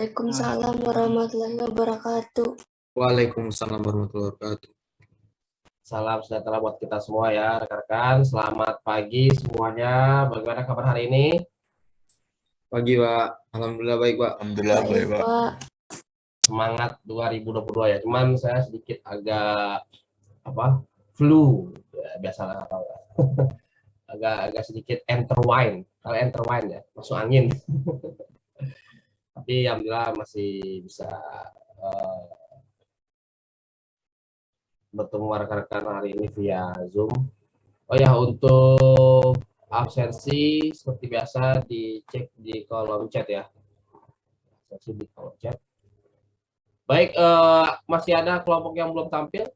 Waalaikumsalam warahmatullahi wabarakatuh. Waalaikumsalam warahmatullahi wabarakatuh. Salam sejahtera buat kita semua ya rekan-rekan. Selamat pagi semuanya. Bagaimana kabar hari ini? Pagi, Pak. Alhamdulillah baik, Pak. Alhamdulillah baik, Baik, Pak. Pak. Semangat 2022 ya. Cuman saya sedikit agak flu. Ya, biasalah tahu ya. agak sedikit enterwine. Kalau enterwine ya, masuk angin. Tapi alhamdulillah masih bisa bertemu rekan-rekan hari ini via Zoom. Oh ya, untuk absensi seperti biasa dicek di kolom chat ya. Absensi di kolom chat. Baik, masih ada kelompok yang belum tampil?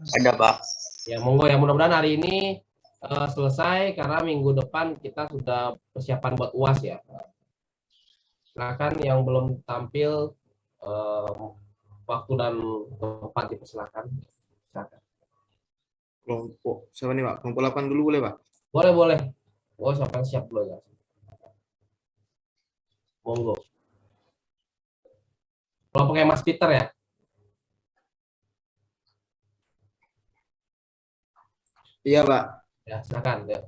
Ada, Pak. Ya, monggo ya, mudah-mudahan hari ini selesai karena minggu depan kita sudah persiapan buat UAS ya. Silakan yang belum tampil waktu dan tempat dipersilakan. Silakan. Kelompok siapa nih, Pak? Kelompok 8 dulu boleh, Pak? Boleh. Oh, siapa yang siap dulu ya? Monggo. Kelompoknya Mas Peter ya? Iya, Pak. Ya, silakan. Ya.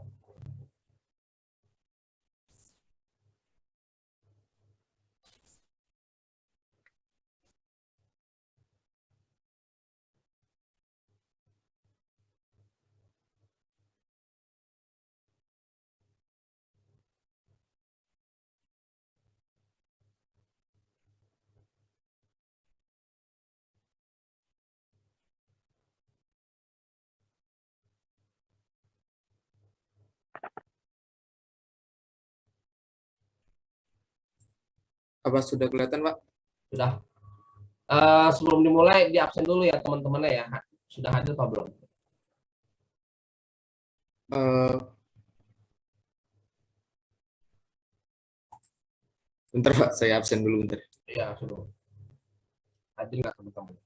Apa sudah kelihatan, Pak? Sudah. Sebelum dimulai, di absen dulu ya teman-temannya ya. Sudah hadir apa belum? Bentar, Pak. Saya absen dulu bentar. Iya, sudah. Hadir nggak teman-teman?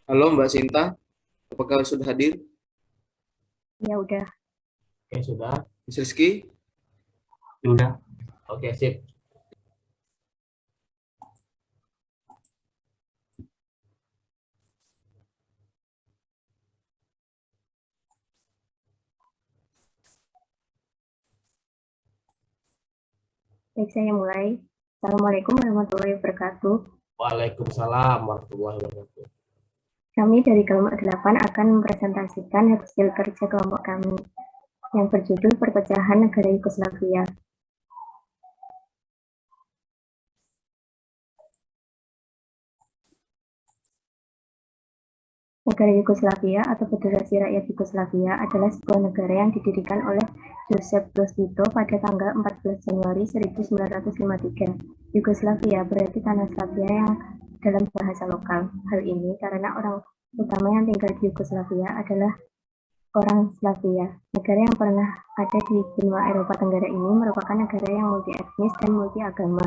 Halo, Mbak Sinta. Apakah sudah hadir? Ya udah. Oke, sudah. Mas Rizky? Sudah. Oke, sip. Baik, saya mulai. Assalamualaikum warahmatullahi wabarakatuh. Waalaikumsalam warahmatullahi wabarakatuh. Kami dari kelompok 8 akan mempresentasikan hasil kerja kelompok kami yang berjudul Perpecahan Negara Yugoslavia. Negara Yugoslavia atau Federasi Rakyat Yugoslavia adalah sebuah negara yang didirikan oleh Josip Broz Tito pada tanggal 14 Januari 1953. Yugoslavia berarti tanah Slavia yang dalam bahasa lokal. Hal ini karena orang utama yang tinggal di Yugoslavia adalah orang Slavia. Negara yang pernah ada di benua Eropa Tenggara ini merupakan negara yang multi etnis dan multi agama.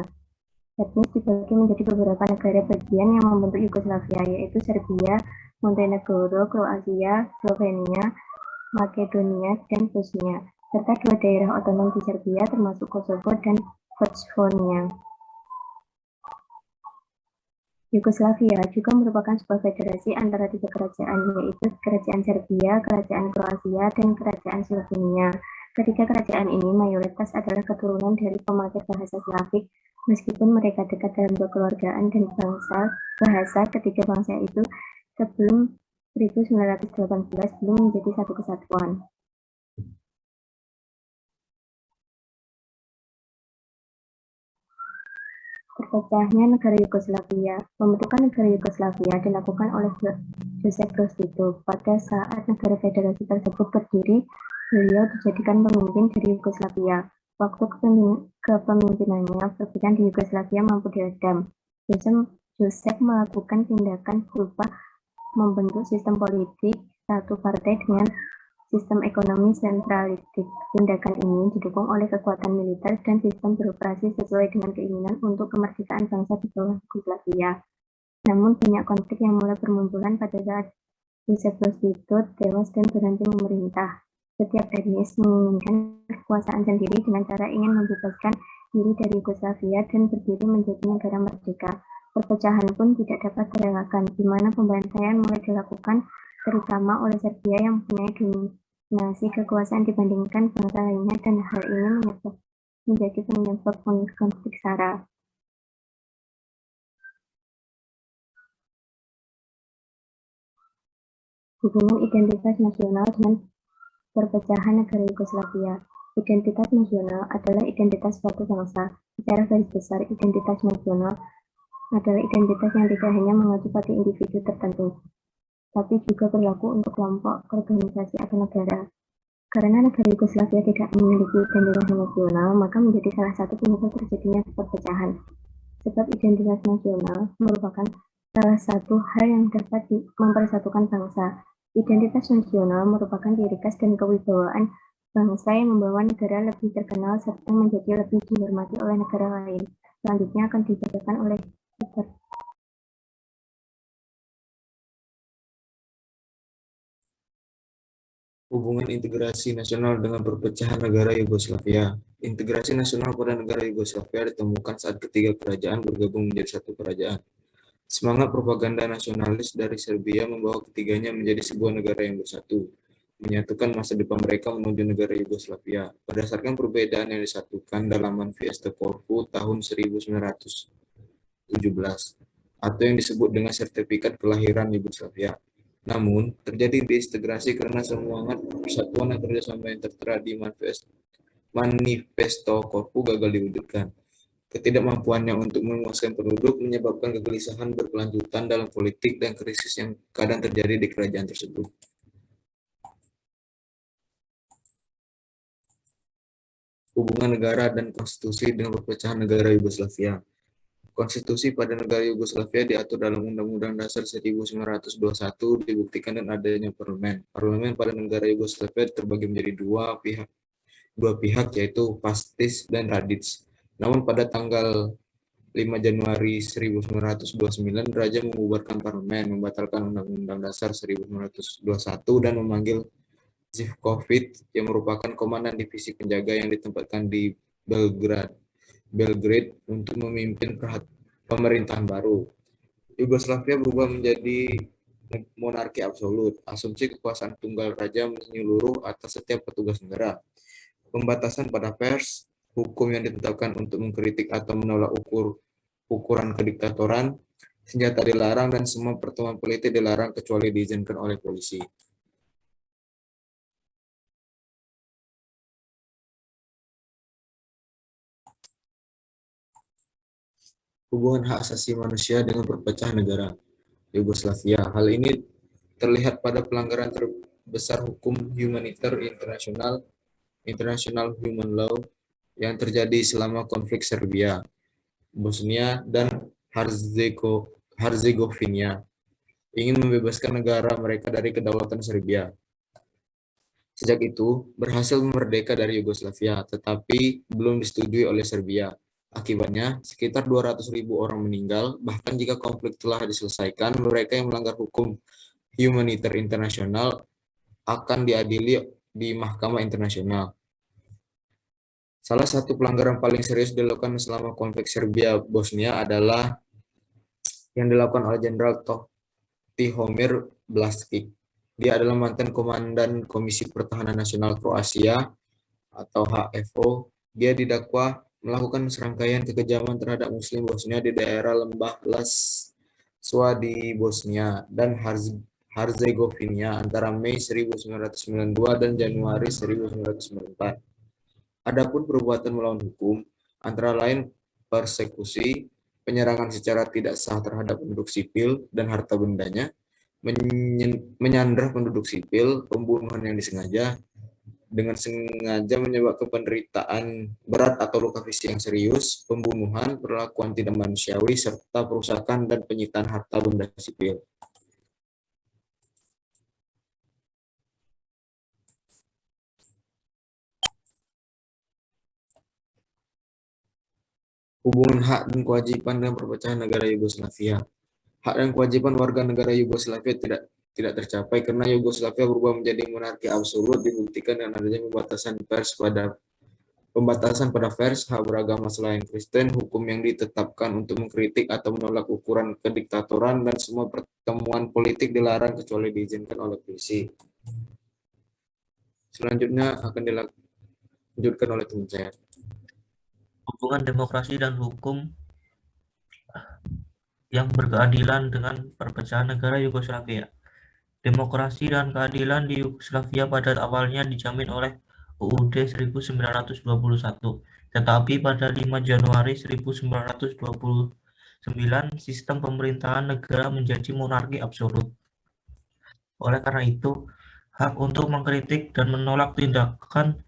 Etnis dibagi menjadi beberapa negara bagian yang membentuk Yugoslavia, yaitu Serbia, Montenegro, Kroasia, Slovenia, Makedonia, dan Bosnia, serta dua daerah otonom di Serbia termasuk Kosovo dan Vojvodina. Yugoslavia juga merupakan sebuah federasi antara tiga kerajaan, yaitu Kerajaan Serbia, Kerajaan Kroasia, dan Kerajaan Slovenia. Ketiga kerajaan ini mayoritas adalah keturunan dari pemakai bahasa Slavik, meskipun mereka dekat dalam kekeluargaan dan bahasa ketiga bangsa itu sebelum 1918 belum menjadi satu kesatuan. Terpecahnya negara Yugoslavia. Pembentukan negara Yugoslavia dilakukan oleh Joseph Broz Tito. Pada saat negara federasi tersebut berdiri, beliau dijadikan pemimpin dari Yugoslavia. Waktu kepemimpinannya, perbedaan di Yugoslavia mampu diredam. Joseph melakukan tindakan berupa membentuk sistem politik satu partai dengan sistem ekonomi sentralistik. Tindakan ini didukung oleh kekuatan militer dan sistem beroperasi sesuai dengan keinginan untuk kemerdekaan bangsa di bawah Yugoslavia. Namun banyak konflik yang mulai bermunculan pada saat Joseph Broz Tito tewas dan berhenti memerintah. Setiap etnis menginginkan kekuasaan sendiri dengan cara ingin membebaskan diri dari Yugoslavia dan berdiri menjadi negara merdeka. Perpecahan pun tidak dapat terelakkan, di mana pembantaian mulai dilakukan terutama oleh Serbia yang mempunyai dominasi kekuasaan dibandingkan bangsa lainnya, dan hal ini menjadi penyebab konflik SARA. Hubungan identitas nasional dengan perpecahan negara Yugoslavia. Identitas nasional adalah identitas suatu bangsa. Secara garis besar, identitas nasional adalah identitas yang tidak hanya mengacu pada individu tertentu, tapi juga berlaku untuk kelompok, organisasi, atau negara. Karena negara Yugoslavia tidak memiliki identitas nasional, maka menjadi salah satu penyebab terjadinya perpecahan. Sebab identitas nasional merupakan salah satu hal yang dapat mempersatukan bangsa. Identitas nasional merupakan ciri khas dan kewibawaan bangsa yang membawa negara lebih terkenal serta menjadi lebih dihormati oleh negara lain. Selanjutnya akan dibacakan oleh Peter. Hubungan integrasi nasional dengan perpecahan negara Yugoslavia. Integrasi nasional pada negara Yugoslavia ditemukan saat ketiga kerajaan bergabung menjadi satu kerajaan. Semangat propaganda nasionalis dari Serbia membawa ketiganya menjadi sebuah negara yang bersatu, menyatukan masa depan mereka menuju negara Yugoslavia. Berdasarkan perbedaan yang disatukan dalam Manifesto Korfu tahun 1917, atau yang disebut dengan Sertifikat Kelahiran Yugoslavia. Namun, terjadi disintegrasi karena semangat persatuan dan kerjasama yang tertera di Manifesto Korfu gagal diwujudkan. Ketidakmampuannya untuk memuaskan penduduk menyebabkan kegelisahan berkelanjutan dalam politik dan krisis yang kadang terjadi di kerajaan tersebut. Hubungan negara dan konstitusi dengan perpecahan negara Yugoslavia. Konstitusi pada negara Yugoslavia diatur dalam Undang-Undang Dasar 1921, dibuktikan dengan adanya parlemen. Parlemen pada negara Yugoslavia terbagi menjadi dua pihak yaitu Pastis dan Radic. Namun pada tanggal 5 Januari 1929, Raja membubarkan parlemen, membatalkan Undang-Undang Dasar 1921 dan memanggil Zivkovic yang merupakan komandan divisi penjaga yang ditempatkan di Belgrade untuk memimpin pemerintahan baru. Yugoslavia berubah menjadi monarki absolut. Asumsi kekuasaan tunggal raja menyeluruh atas setiap petugas negara. Pembatasan pada pers, hukum yang ditetapkan untuk mengkritik atau menolak ukuran kediktatoran, senjata dilarang, dan semua pertemuan politik dilarang kecuali diizinkan oleh polisi. Hubungan hak asasi manusia dengan perpecahan negara Yugoslavia. Hal ini terlihat pada pelanggaran terbesar hukum humaniter international human law yang terjadi selama konflik Serbia, Bosnia, dan Herzegovina ingin membebaskan negara mereka dari kedaulatan Serbia. Sejak itu, berhasil merdeka dari Yugoslavia, tetapi belum disetujui oleh Serbia. Akibatnya, sekitar 200.000 orang meninggal, bahkan jika konflik telah diselesaikan, mereka yang melanggar hukum humaniter internasional akan diadili di Mahkamah Internasional. Salah satu pelanggaran paling serius dilakukan selama konflik Serbia-Bosnia adalah yang dilakukan oleh Jenderal Tihomir Blaskić. Dia adalah mantan komandan Komisi Pertahanan Nasional Kroasia atau HFO. Dia didakwa melakukan serangkaian kekejaman terhadap Muslim Bosnia di daerah lembah Laswa di Bosnia dan Herzegovina antara Mei 1992 dan Januari 1994. Adapun perbuatan melawan hukum, antara lain persekusi, penyerangan secara tidak sah terhadap penduduk sipil dan harta bendanya, menyandra penduduk sipil, pembunuhan yang disengaja, dengan sengaja menyebabkan penderitaan berat atau luka fisik yang serius, pembunuhan, perlakuan tidak manusiawi, serta perusakan dan penyitaan harta benda sipil. Hubungan hak dan kewajiban dengan perpecahan negara Yugoslavia. Hak dan kewajiban warga negara Yugoslavia tidak tercapai karena Yugoslavia berubah menjadi monarki absolut, dibuktikan dengan adanya pembatasan pada pers, hak beragama selain Kristen, hukum yang ditetapkan untuk mengkritik atau menolak ukuran kediktatoran, dan semua pertemuan politik dilarang kecuali diizinkan oleh polisi. Selanjutnya akan dilanjutkan oleh teman saya. Hubungan demokrasi dan hukum yang berkeadilan dengan perpecahan negara Yugoslavia. Demokrasi dan keadilan di Yugoslavia pada awalnya dijamin oleh UUD 1921, tetapi pada 5 Januari 1929 sistem pemerintahan negara menjadi monarki absolut. Oleh karena itu, hak untuk mengkritik dan menolak tindakan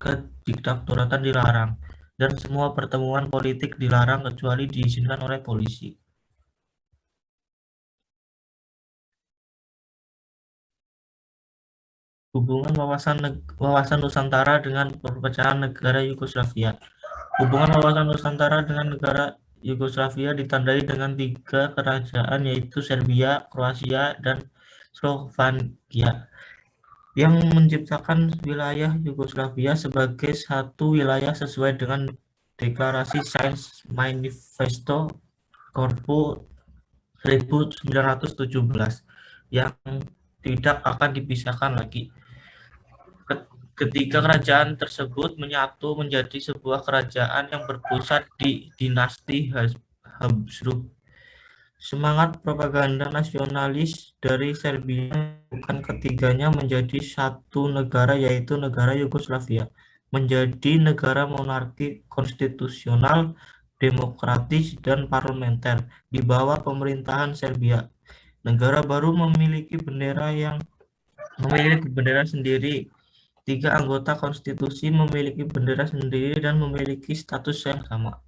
kediktatoran dilarang, dan semua pertemuan politik dilarang kecuali diizinkan oleh polisi. Hubungan wawasan Nusantara dengan perpecahan negara Yugoslavia. Hubungan wawasan Nusantara dengan negara Yugoslavia ditandai dengan 3 kerajaan, yaitu Serbia, Kroasia, dan Slovakia, yang menciptakan wilayah Yugoslavia sebagai satu wilayah sesuai dengan Deklarasi Sains Manifesto Corfu 1917 yang tidak akan dipisahkan lagi. Ketiga kerajaan tersebut menyatu menjadi sebuah kerajaan yang berpusat di dinasti Habsburg. Semangat propaganda nasionalis dari Serbia bukan ketiganya menjadi satu negara, yaitu negara Yugoslavia, menjadi negara monarki konstitusional, demokratis, dan parlementer di bawah pemerintahan Serbia. Negara baru memiliki bendera sendiri. 3 anggota konstitusi memiliki bendera sendiri dan memiliki status yang sama.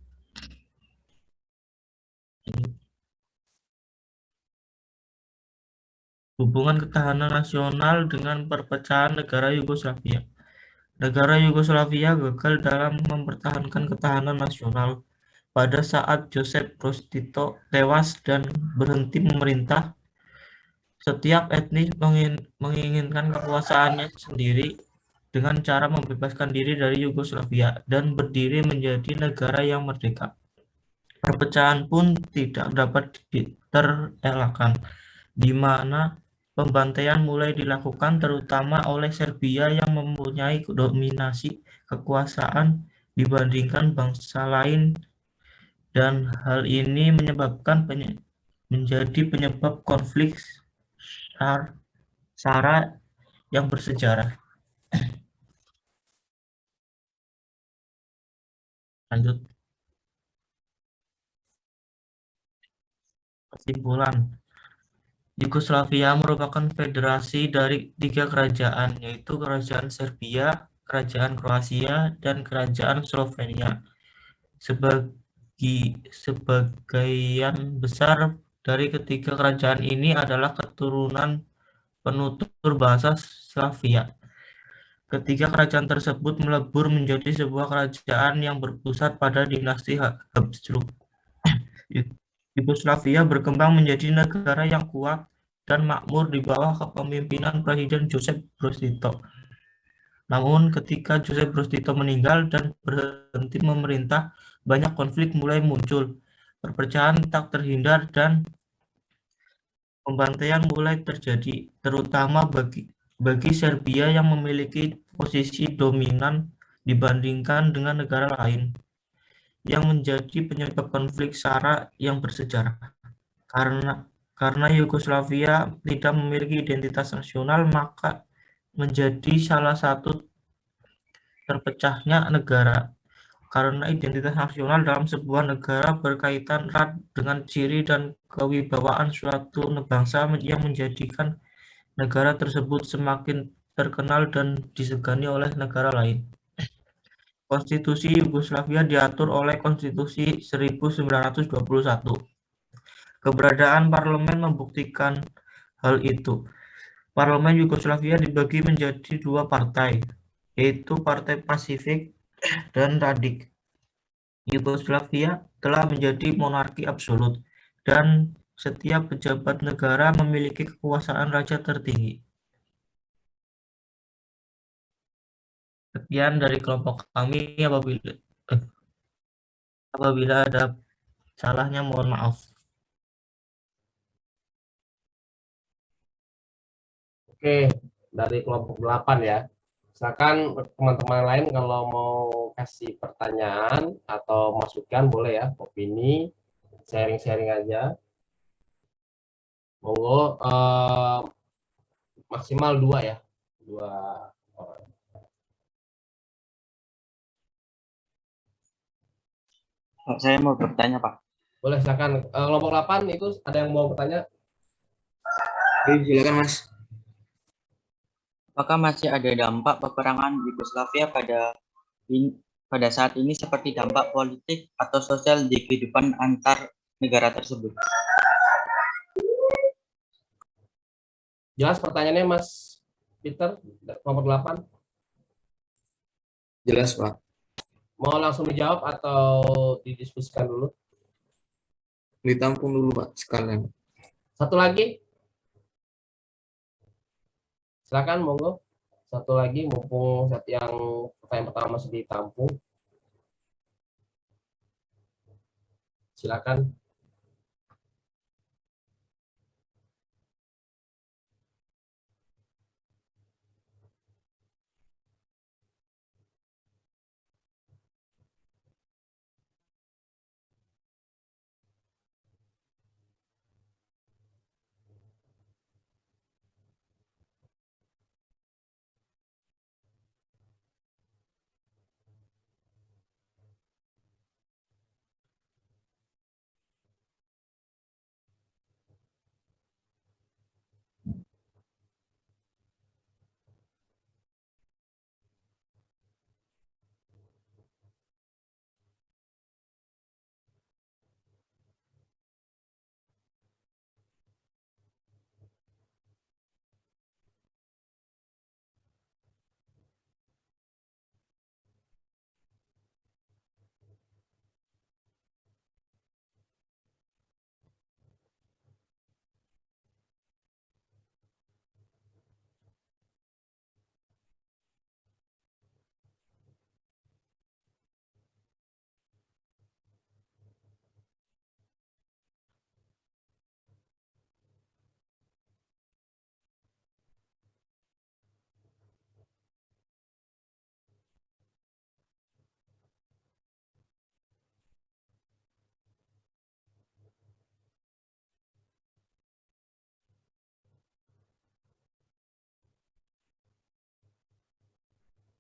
Hubungan ketahanan nasional dengan perpecahan negara Yugoslavia. Negara Yugoslavia gagal dalam mempertahankan ketahanan nasional. Pada saat Josip Broz Tito tewas dan berhenti memerintah, setiap etnis menginginkan kekuasaannya sendiri dengan cara membebaskan diri dari Yugoslavia dan berdiri menjadi negara yang merdeka. Perpecahan pun tidak dapat terelakkan, di mana pembantaian mulai dilakukan terutama oleh Serbia yang mempunyai dominasi kekuasaan dibandingkan bangsa lain, dan hal ini menjadi penyebab konflik SARA yang bersejarah. Lanjut. Kesimpulan. Yugoslavia merupakan federasi dari 3 kerajaan, yaitu Kerajaan Serbia, Kerajaan Kroasia, dan Kerajaan Slovenia. Sebagian besar dari ketiga kerajaan ini adalah keturunan penutur bahasa Slavia. Ketiga kerajaan tersebut melebur menjadi sebuah kerajaan yang berpusat pada dinasti Habsburg. Yugoslavia berkembang menjadi negara yang kuat dan makmur di bawah kepemimpinan Presiden Josip Broz Tito. Namun ketika Josip Broz Tito meninggal dan berhenti memerintah, banyak konflik mulai muncul. Perpecahan tak terhindar dan pembantaian mulai terjadi, terutama bagi Serbia yang memiliki posisi dominan dibandingkan dengan negara lain, yang menjadi penyebab konflik SARA yang bersejarah. Karena Yugoslavia tidak memiliki identitas nasional, maka menjadi salah satu terpecahnya negara. karena identitas nasional dalam sebuah negara berkaitan erat dengan ciri dan kewibawaan suatu bangsa yang menjadikan negara tersebut semakin terkenal dan disegani oleh negara lain. Konstitusi Yugoslavia diatur oleh Konstitusi 1921. Keberadaan parlemen membuktikan hal itu. Parlemen Yugoslavia dibagi menjadi dua partai, yaitu Partai Pasifik dan Radik. Yugoslavia telah menjadi monarki absolut, dan setiap pejabat negara memiliki kekuasaan raja tertinggi. Sekian dari kelompok kami. Apabila ada salahnya mohon maaf. Oke, dari kelompok 8 ya. Silakan teman-teman lain kalau mau kasih pertanyaan atau masukan boleh ya, opini, sharing-sharing aja. Monggo maksimal 2 ya. 2 orang. Saya mau bertanya, Pak. Boleh silakan. Kelompok 8 itu ada yang mau bertanya? Silakan Mas. Apakah masih ada dampak peperangan Yugoslavia pada saat ini seperti dampak politik atau sosial di kehidupan antar negara tersebut? Jelas pertanyaannya Mas Peter, kelompok 8? Jelas Pak. Mau langsung dijawab atau didiskusikan dulu? Ditampung dulu Pak sekalian. Satu lagi? Silakan monggo. Satu lagi mumpung yang pertanyaan pertama masih ditampung. Silakan.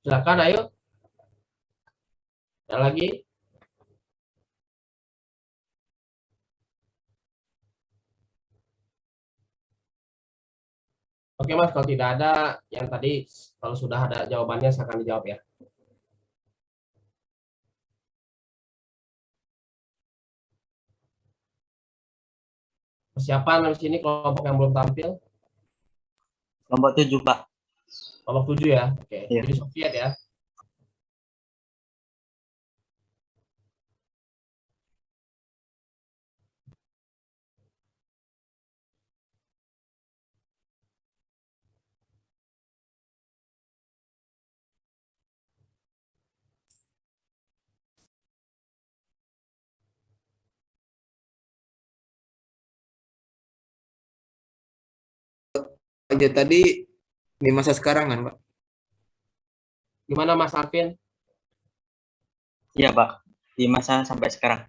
Silakan ayo. Ada lagi? Oke Mas, kalau tidak ada yang tadi, kalau sudah ada jawabannya silakan dijawab ya. Persiapan di sini kelompok yang belum tampil. Kelompok 7, Pak. Kelompok 7 ya. Oke. Iya. Jadi Soviet ya. Aja tadi di masa sekarang kan Pak? Gimana Mas Arvin? Iya, Pak. Di masa sampai sekarang.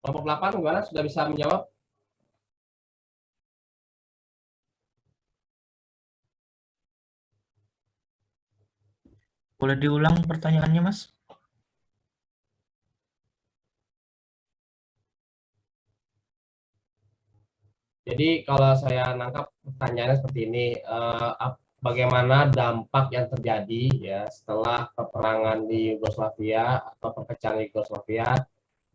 Kelompok 8 gimana? Sudah bisa menjawab? Boleh diulang pertanyaannya, Mas? Jadi kalau saya nangkap pertanyaannya seperti ini, bagaimana dampak yang terjadi ya setelah peperangan di Yugoslavia atau perpecahan Yugoslavia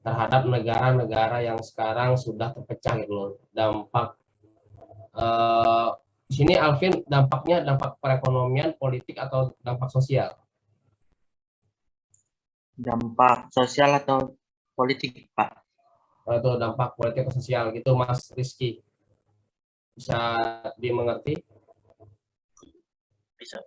terhadap negara-negara yang sekarang sudah terpecah gitu loh. Dampak eh, di sini Alvin dampaknya dampak perekonomian, politik atau dampak sosial? Dampak sosial atau politik, Pak? Atau dampak politik atau sosial gitu, Mas Rizky. Bisa dimengerti? Bisa.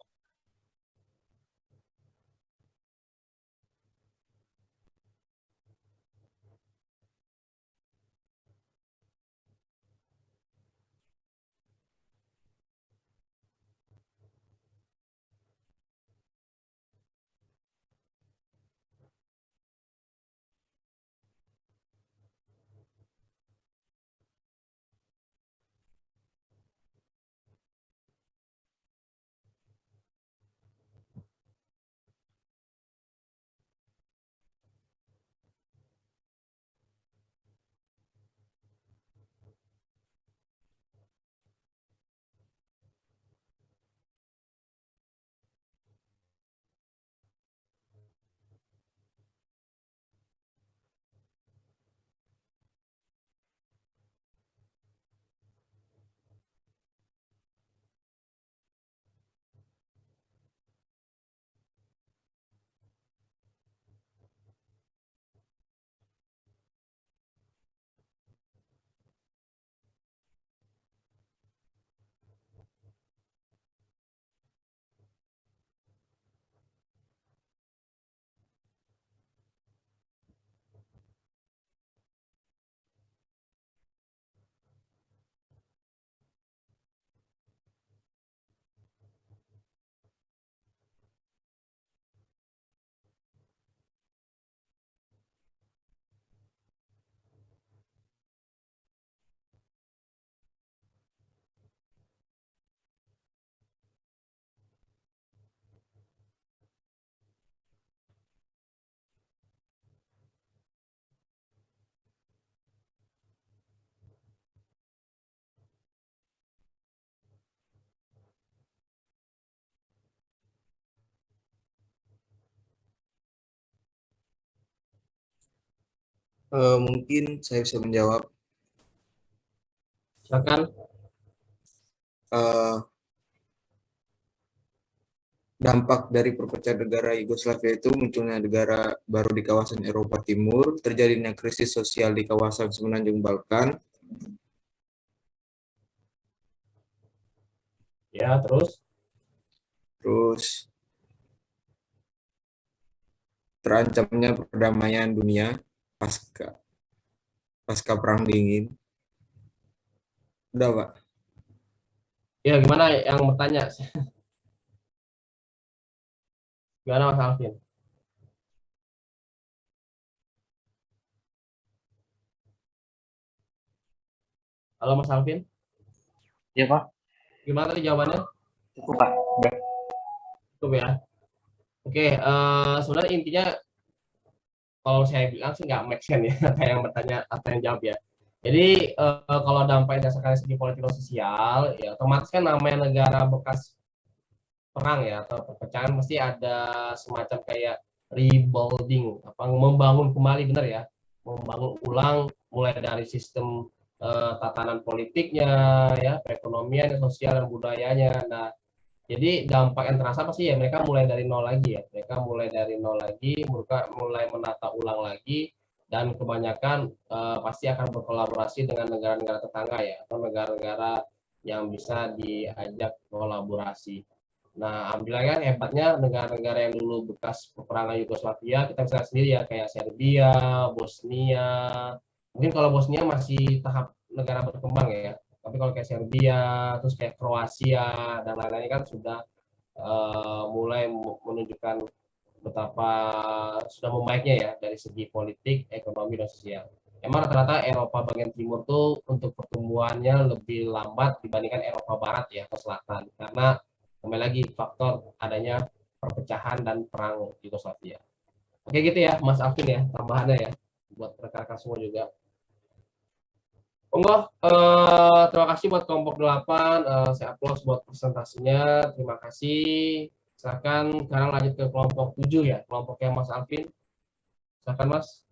Mungkin saya bisa menjawab. Silakan. Eh, Dampak dari perpecahan negara Yugoslavia itu munculnya negara baru di kawasan Eropa Timur, terjadinya krisis sosial di kawasan Semenanjung Balkan, Ya, terus terus terancamnya perdamaian dunia pasca pasca Perang Dingin. Udah, Pak. ya gimana yang bertanya? Gimana Mas Alvin? Halo Mas Alvin, Ya, Pak. gimana tadi jawabannya? Cukup, Pak. Udah. Cukup ya. Oke, sebenarnya intinya kalau saya bilang sih nggak make sense ya, apa yang bertanya, apa yang jawab ya. Jadi kalau dampak dirasakan dari segi politik dan sosial, ya otomatis kan namanya negara bekas perang ya atau perpecahan pasti ada semacam kayak rebuilding, apa membangun kembali benar ya, membangun ulang mulai dari sistem tatanan politiknya, ya perekonomian, sosial dan budayanya. Nah, jadi dampak yang terasa pasti ya mereka mulai dari nol lagi ya. Mereka mulai dari nol lagi, mereka mulai menata ulang lagi dan kebanyakan pasti akan berkolaborasi dengan negara-negara tetangga ya atau negara-negara yang bisa diajak kolaborasi. Nah, alhamdulillah kan hebatnya negara-negara yang dulu bekas peperangan Yugoslavia, kita bisa lihat sendiri ya kayak Serbia, Bosnia. Mungkin kalau Bosnia masih tahap negara berkembang ya, tapi kalau kayak Serbia, terus kayak Kroasia dan lain-lain kan sudah mulai menunjukkan betapa sudah membaiknya ya dari segi politik, ekonomi dan sosial. Emang rata-rata Eropa bagian timur tuh untuk pertumbuhannya lebih lambat dibandingkan Eropa Barat ya atau Selatan, karena kembali lagi faktor adanya perpecahan dan perang Yugoslavia. Oke gitu ya Mas Alvin ya, tambahannya ya buat rekan-rekan semua juga. Monggo, terima kasih buat kelompok 8. Saya upload buat presentasinya. Terima kasih. Silakan sekarang lanjut ke kelompok 7 ya, kelompok yang Mas Alvin. Silakan Mas.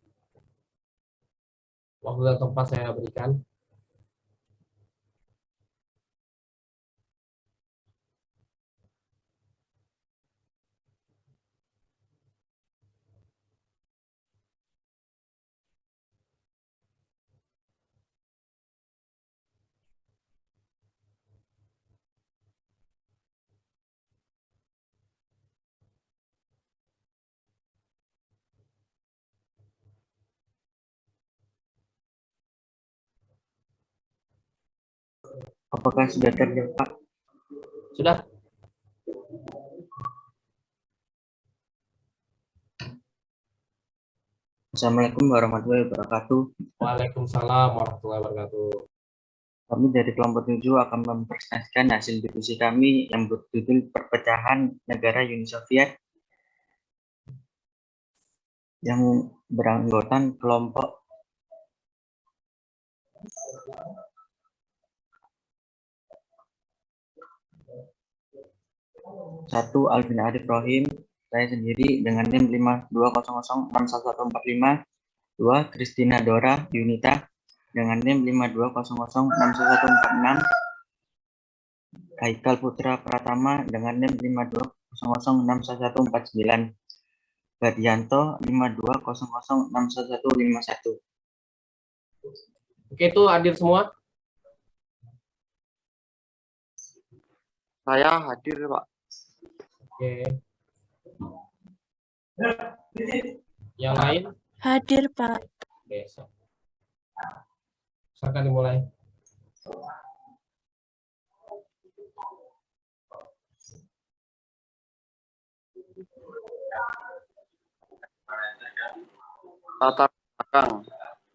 Waktu dan tempat saya berikan. Apakah sudah terlihat, Pak? Sudah? Assalamualaikum warahmatullahi wabarakatuh. Waalaikumsalam warahmatullahi wabarakatuh. Kami dari kelompok 7 akan mempresentasikan hasil diskusi kami yang berjudul Perpecahan Negara Uni Soviet yang beranggotakan kelompok 1 Alvin Arif Rohim, saya sendiri dengan NIM 5200611145, 2 Christina Dora Yunita dengan NIM 5200611146, Haikal Putra Pratama dengan NIM 52006149, Badianto 52006151. Oke, itu hadir semua? Saya hadir, Pak. Oke. Yang lain? Hadir, Pak. Oke, silakan dimulai. Latar belakang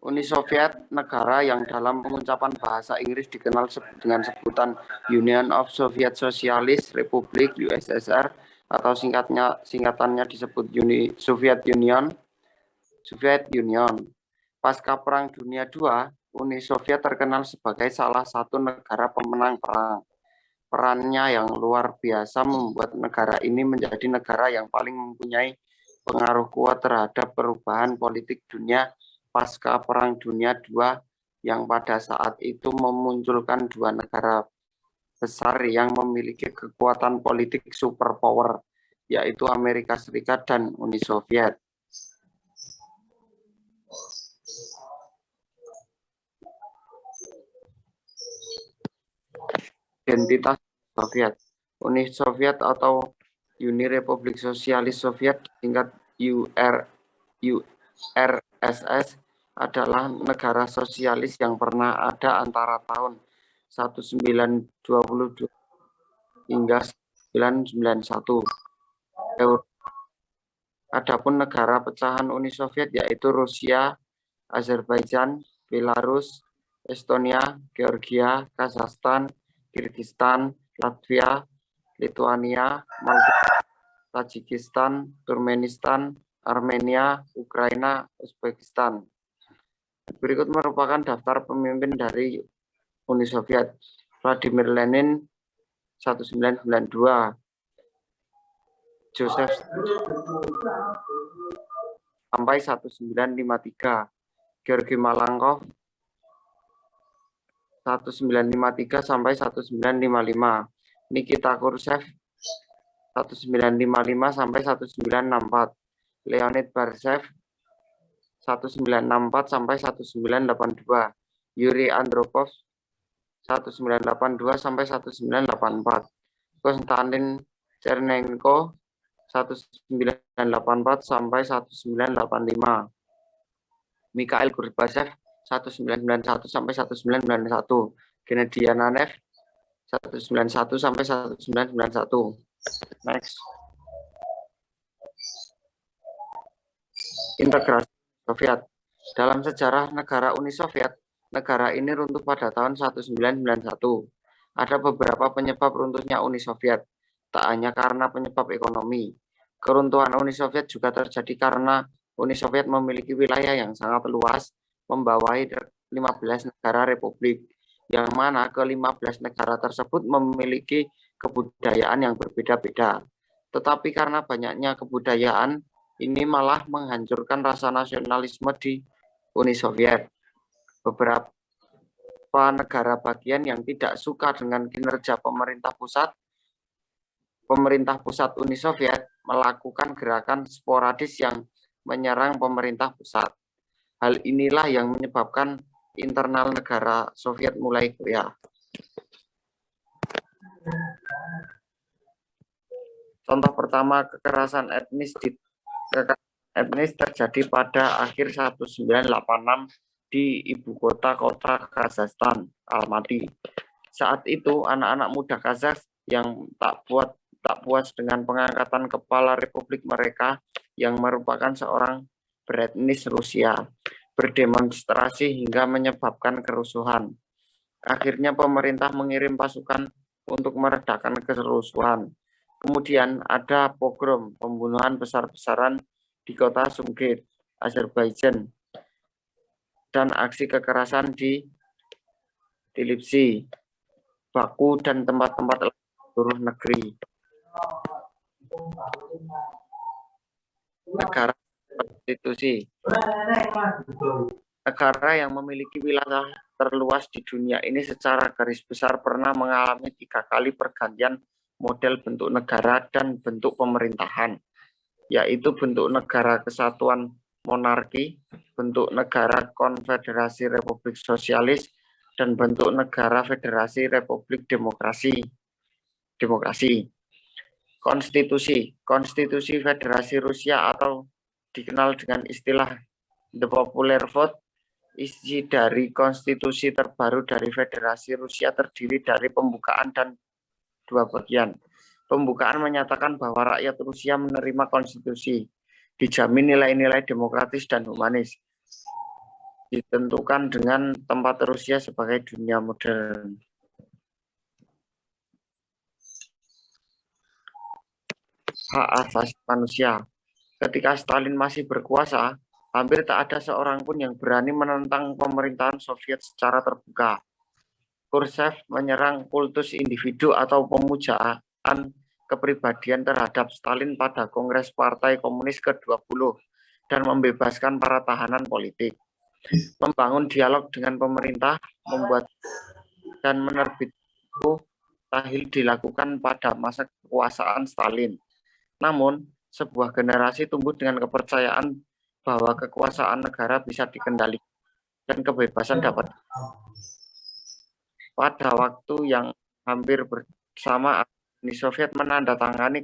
Uni Soviet, negara yang dalam pengucapan bahasa Inggris dikenal dengan sebutan Union of Soviet Socialist Republic USSR atau singkatannya disebut Soviet Union. Pasca Perang Dunia II, Uni Soviet terkenal sebagai salah satu negara pemenang perang. Perannya yang luar biasa membuat negara ini menjadi negara yang paling mempunyai pengaruh kuat terhadap perubahan politik dunia pasca Perang Dunia II yang pada saat itu memunculkan dua negara besar yang memiliki kekuatan politik superpower, yaitu Amerika Serikat dan Uni Soviet. Identitas Soviet. Uni Soviet atau Uni Republik Sosialis Soviet disingkat URSS adalah negara sosialis yang pernah ada antara tahun 1922 hingga 1991. Adapun negara pecahan Uni Soviet yaitu Rusia, Azerbaijan, Belarus, Estonia, Georgia, Kazakhstan, Kirgistan, Latvia, Lituania, Moldova, Tajikistan, Turkmenistan, Armenia, Ukraina, Uzbekistan. Berikut merupakan daftar pemimpin dari Uni Soviet. Vladimir Lenin 1992, Joseph sampai 1953, Georgi Malenkov 1953 sampai 1955, Nikita Khrushchev 1955 sampai 1964, Leonid Brezhnev 1964 sampai 1982, Yuri Andropov 1982 sampai 1984, Konstantin Chernenko 1984 sampai 1985, Mikhail Gorbachev 1991 sampai 1991, Gennady Yananev 1991 sampai 1991. Next. Integrasi Soviet. Dalam sejarah negara Uni Soviet, negara ini runtuh pada tahun 1991. Ada beberapa penyebab runtuhnya Uni Soviet, tak hanya karena penyebab ekonomi. Keruntuhan Uni Soviet juga terjadi karena Uni Soviet memiliki wilayah yang sangat luas, membawahi 15 negara republik, yang mana ke-15 negara tersebut memiliki kebudayaan yang berbeda-beda. Tetapi karena banyaknya kebudayaan, ini malah menghancurkan rasa nasionalisme di Uni Soviet. Beberapa negara bagian yang tidak suka dengan kinerja pemerintah pusat Uni Soviet melakukan gerakan sporadis yang menyerang pemerintah pusat. Hal inilah yang menyebabkan internal negara Soviet mulai goyah. Contoh pertama, kekerasan etnis terjadi pada akhir 1986 di ibu kota Kazakhstan, Almaty. Saat itu, anak-anak muda Kazakh yang tak puas dengan pengangkatan kepala republik mereka yang merupakan seorang beretnis Rusia, berdemonstrasi hingga menyebabkan kerusuhan. Akhirnya pemerintah mengirim pasukan untuk meredakan kerusuhan. Kemudian ada pogrom, pembunuhan besar-besaran di kota Sumgait, Azerbaijan, dan aksi kekerasan di Tbilisi, Baku, dan tempat-tempat seluruh negeri. Negara konstitusi. Negara yang memiliki wilayah terluas di dunia ini secara garis besar pernah mengalami 3 kali pergantian model bentuk negara dan bentuk pemerintahan, yaitu bentuk negara kesatuan monarki, bentuk negara konfederasi republik sosialis, dan bentuk negara federasi republik demokrasi. Konstitusi Federasi Rusia atau dikenal dengan istilah The Popular Vote, isi dari konstitusi terbaru dari Federasi Rusia terdiri dari pembukaan dan 2 bagian. Pembukaan menyatakan bahwa rakyat Rusia menerima konstitusi, dijamin nilai-nilai demokratis dan humanis, ditentukan dengan tempat Rusia sebagai dunia modern. Hak asasi manusia. Ketika Stalin masih berkuasa, hampir tak ada seorang pun yang berani menentang pemerintahan Soviet secara terbuka. Khrushchev menyerang kultus individu atau pemujaan kepribadian terhadap Stalin pada Kongres Partai Komunis ke-20 dan membebaskan para tahanan politik. Membangun dialog dengan pemerintah, membuat dan menerbitkan buku Tahil dilakukan pada masa kekuasaan Stalin. Namun, sebuah generasi tumbuh dengan kepercayaan bahwa kekuasaan negara bisa dikendalikan dan kebebasan dapat. Pada waktu yang hampir bersama, Uni Soviet menandatangani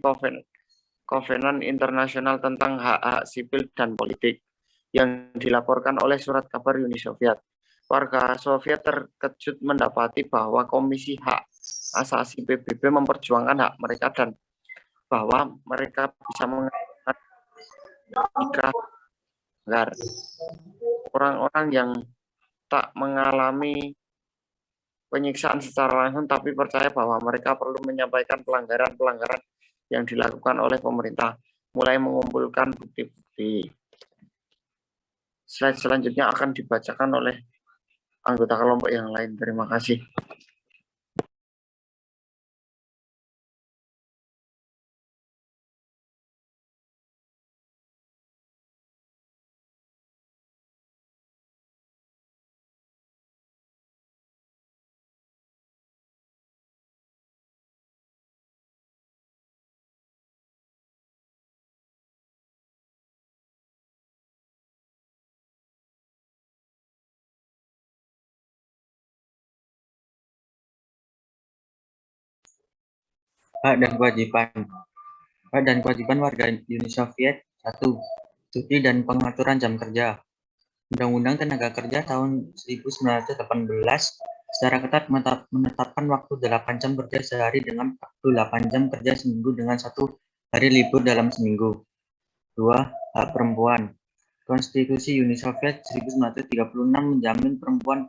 Kovenan Internasional tentang hak-hak sipil dan politik yang dilaporkan oleh surat kabar Uni Soviet. Warga Soviet terkejut mendapati bahwa Komisi Hak Asasi PBB memperjuangkan hak mereka dan bahwa mereka bisa mengatakan jika orang-orang yang tak mengalami penyiksaan secara langsung tapi percaya bahwa mereka perlu menyampaikan pelanggaran-pelanggaran yang dilakukan oleh pemerintah, mulai mengumpulkan bukti-bukti. Slide selanjutnya akan dibacakan oleh anggota kelompok yang lain. Terima kasih. Hak dan kewajiban warga Uni Soviet. 1. Cuti dan pengaturan jam kerja. Undang-Undang Tenaga Kerja tahun 1918 secara ketat menetapkan waktu 8 jam kerja sehari dengan waktu 8 jam kerja seminggu dengan 1 hari libur dalam seminggu. 2. Hak perempuan. Konstitusi Uni Soviet 1936 menjamin perempuan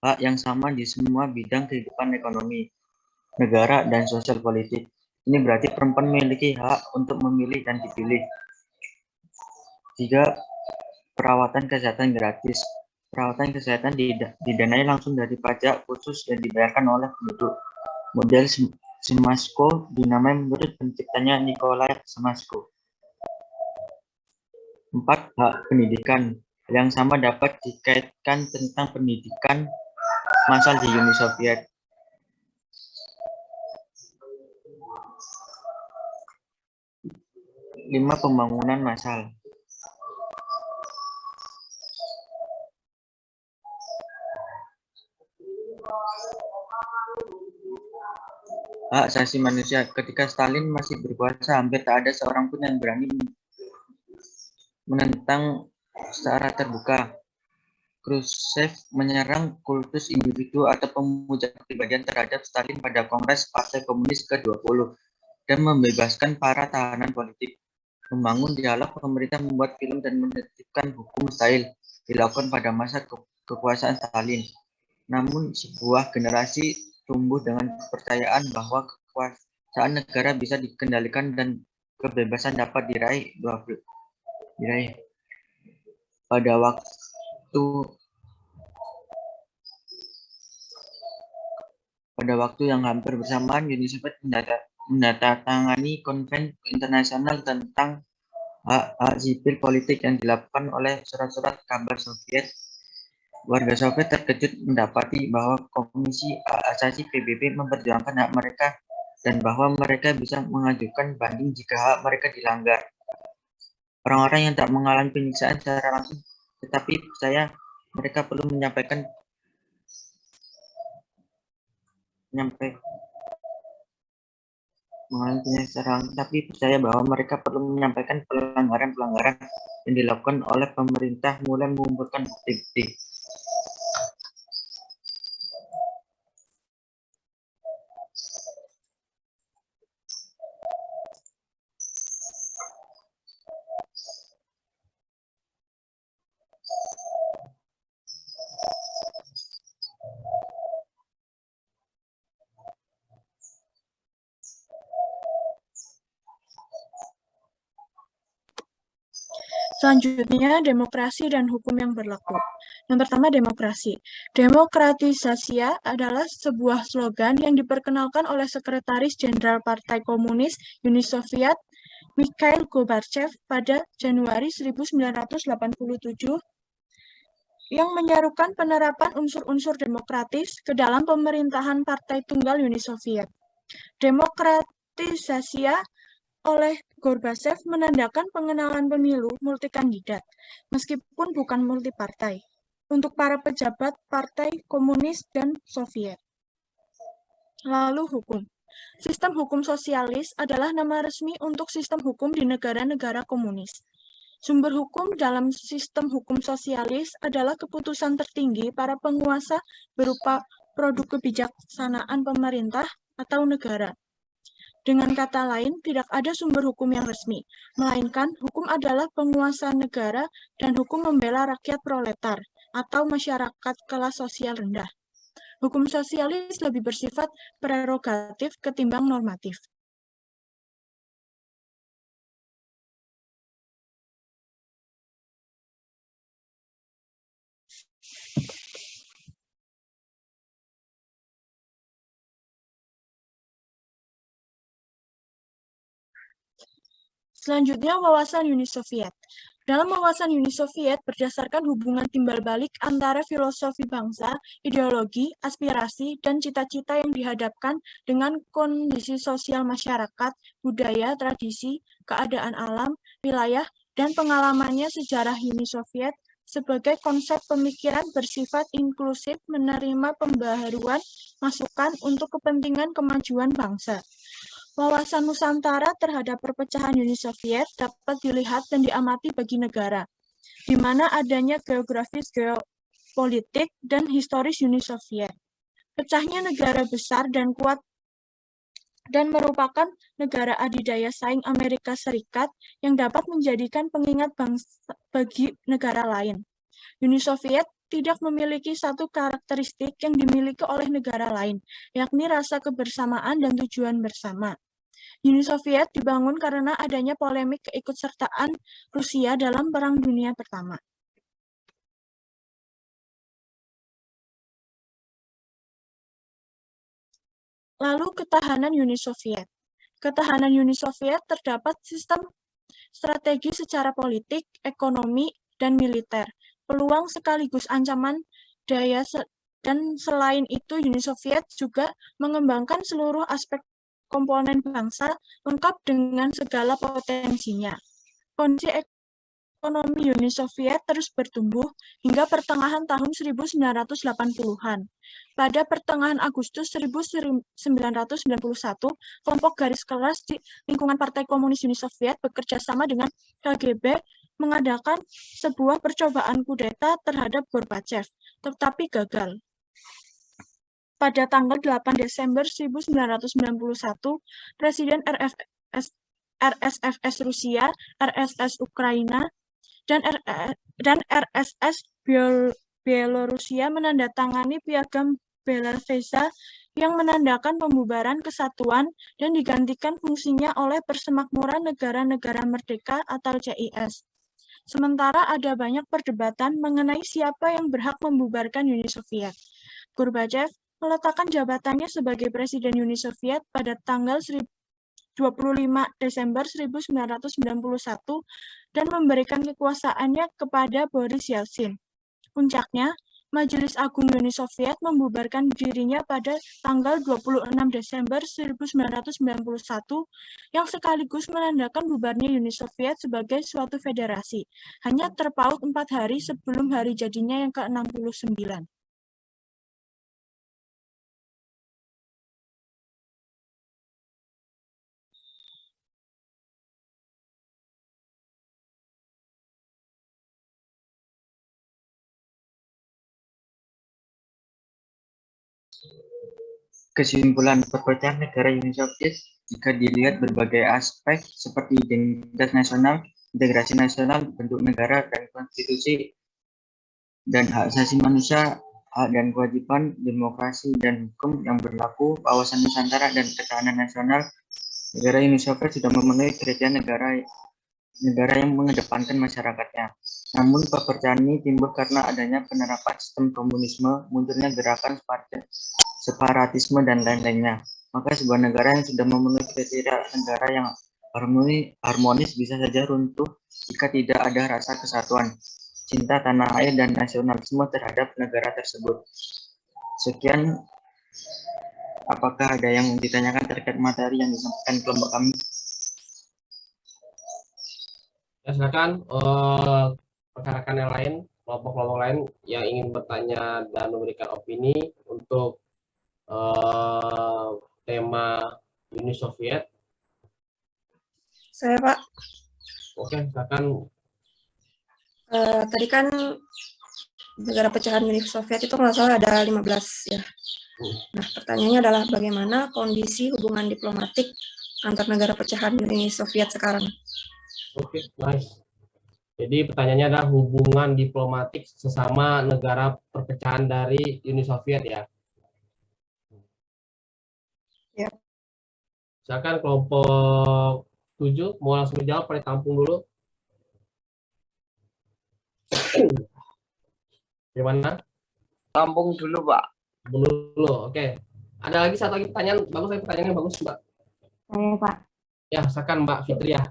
hak yang sama di semua bidang kehidupan ekonomi, negara, dan sosial politik. Ini berarti perempuan memiliki hak untuk memilih dan dipilih. 3. Perawatan kesehatan gratis. Perawatan kesehatan didanai langsung dari pajak khusus yang dibayarkan oleh penduduk. Model Semasko dinamai menurut penciptanya Nikolai Semasko. 4. Hak pendidikan. Yang sama dapat dikaitkan tentang pendidikan massal di Uni Soviet. 5. Pembangunan massal. Hak asasi manusia. Ketika Stalin masih berkuasa, hampir tak ada seorang pun yang berani menentang secara terbuka. Khrushchev menyerang kultus individu atau pemuja kepribadian terhadap Stalin pada Kongres Partai Komunis ke-20 dan membebaskan para tahanan politik. Membangun dialog, pemerintah membuat film dan menertibkan hukum Stalin dilakukan pada masa kekuasaan Stalin. Namun sebuah generasi tumbuh dengan kepercayaan bahwa kekuasaan negara bisa dikendalikan dan kebebasan dapat diraih. Pada waktu yang hampir bersamaan, Uni Soviet menandatangani Konven Internasional tentang hak sipil politik yang dilakukan oleh surat-surat kabar Soviet. Warga Soviet terkejut mendapati bahwa Komisi Hak Asasi PBB memperjuangkan hak mereka dan bahwa mereka bisa mengajukan banding jika hak mereka dilanggar. Orang-orang yang tak mengalami penyiksaan secara langsung tetapi percaya mereka perlu menyampaikan pelanggaran-pelanggaran yang dilakukan oleh pemerintah mulai mengumpulkan bukti-bukti. Selanjutnya, demokrasi dan hukum yang berlaku. Yang pertama, demokrasi. Demokratisasi adalah sebuah slogan yang diperkenalkan oleh Sekretaris Jenderal Partai Komunis Uni Soviet, Mikhail Gorbachev, pada Januari 1987, yang menyerukan penerapan unsur-unsur demokratis ke dalam pemerintahan Partai Tunggal Uni Soviet. Demokratisasi oleh Gorbachev menandakan pengenalan pemilu multikandidat, meskipun bukan multipartai, untuk para pejabat Partai Komunis dan Soviet. Lalu hukum. Sistem hukum sosialis adalah nama resmi untuk sistem hukum di negara-negara komunis. Sumber hukum dalam sistem hukum sosialis adalah keputusan tertinggi para penguasa berupa produk kebijaksanaan pemerintah atau negara. Dengan kata lain, tidak ada sumber hukum yang resmi, melainkan hukum adalah penguasa negara dan hukum membela rakyat proletar atau masyarakat kelas sosial rendah. Hukum sosialis lebih bersifat prerogatif ketimbang normatif. Selanjutnya, wawasan Uni Soviet. Dalam wawasan Uni Soviet, berdasarkan hubungan timbal balik antara filosofi bangsa, ideologi, aspirasi, dan cita-cita yang dihadapkan dengan kondisi sosial masyarakat, budaya, tradisi, keadaan alam, wilayah, dan pengalamannya sejarah Uni Soviet sebagai konsep pemikiran bersifat inklusif menerima pembaharuan masukan untuk kepentingan kemajuan bangsa. Wawasan Nusantara terhadap perpecahan Uni Soviet dapat dilihat dan diamati bagi negara, di mana adanya geografis, geopolitik, dan historis Uni Soviet. Pecahnya negara besar dan kuat dan merupakan negara adidaya saing Amerika Serikat yang dapat menjadikan pengingat bangsa bagi negara lain. Uni Soviet tidak memiliki satu karakteristik yang dimiliki oleh negara lain, yakni rasa kebersamaan dan tujuan bersama. Uni Soviet dibangun karena adanya polemik keikutsertaan Rusia dalam Perang Dunia Pertama. Lalu ketahanan Uni Soviet. Ketahanan Uni Soviet terdapat sistem strategi secara politik, ekonomi, dan militer, peluang sekaligus ancaman daya dan selain itu Uni Soviet juga mengembangkan seluruh aspek komponen bangsa lengkap dengan segala potensinya. Kondisi ekonomi Uni Soviet terus bertumbuh hingga pertengahan tahun 1980-an. Pada pertengahan Agustus 1991, kelompok garis keras di lingkungan Partai Komunis Uni Soviet bekerja sama dengan KGB mengadakan sebuah percobaan kudeta terhadap Gorbachev, tetapi gagal. Pada tanggal 8 Desember 1991, Presiden RSFS Rusia, RSS Ukraina, dan RSS Bielorusia menandatangani Piagam Bela-Veza yang menandakan pembubaran kesatuan dan digantikan fungsinya oleh Persemakmuran Negara-Negara Merdeka atau CIS. Sementara ada banyak perdebatan mengenai siapa yang berhak membubarkan Uni Soviet. Gorbachev meletakkan jabatannya sebagai Presiden Uni Soviet pada tanggal 25 Desember 1991 dan memberikan kekuasaannya kepada Boris Yeltsin. Puncaknya, Majelis Agung Uni Soviet membubarkan dirinya pada tanggal 26 Desember 1991 yang sekaligus menandakan bubarnya Uni Soviet sebagai suatu federasi, hanya terpaut 4 hari sebelum hari jadinya yang ke-69. Kesimpulan perpecahan negara Uni Soviet jika dilihat berbagai aspek seperti identitas nasional, integrasi nasional, bentuk negara, dan konstitusi, dan hak asasi manusia, hak dan kewajiban, demokrasi, dan hukum yang berlaku, kawasan Nusantara, dan ketahanan nasional, negara Uni Soviet sudah memenuhi kriteria negara yang mengedepankan masyarakatnya. Namun perpecahan ini timbul karena adanya penerapan sistem komunisme, munculnya gerakan separatisme, dan lain-lainnya. Maka sebuah negara yang sudah memenuhi kriteria negara yang harmonis bisa saja runtuh jika tidak ada rasa kesatuan, cinta tanah air, dan nasionalisme terhadap negara tersebut. Sekian, apakah ada yang ditanyakan terkait materi yang disampaikan kelompok kami? Ya, silakan rekan-rekan yang lain, kelompok-kelompok lain yang ingin bertanya dan memberikan opini untuk tema Uni Soviet. Saya, Pak. Oke, silakan. Tadi kan negara pecahan Uni Soviet itu nggak salah ada 15 ya. Nah, pertanyaannya adalah bagaimana kondisi hubungan diplomatik antar negara pecahan Uni Soviet sekarang? Oke, nice. Jadi pertanyaannya adalah hubungan diplomatik sesama negara perpecahan dari Uni Soviet ya. Ya. Silakan kelompok 7 mau langsung dijawab, pada tampung dulu. Gimana? Tampung dulu, Pak. Dulu, oke. Ada lagi satu lagi pertanyaan, bagus, pertanyaannya bagus, Mbak. Saya, Pak. Ya, silakan Mbak Fitria.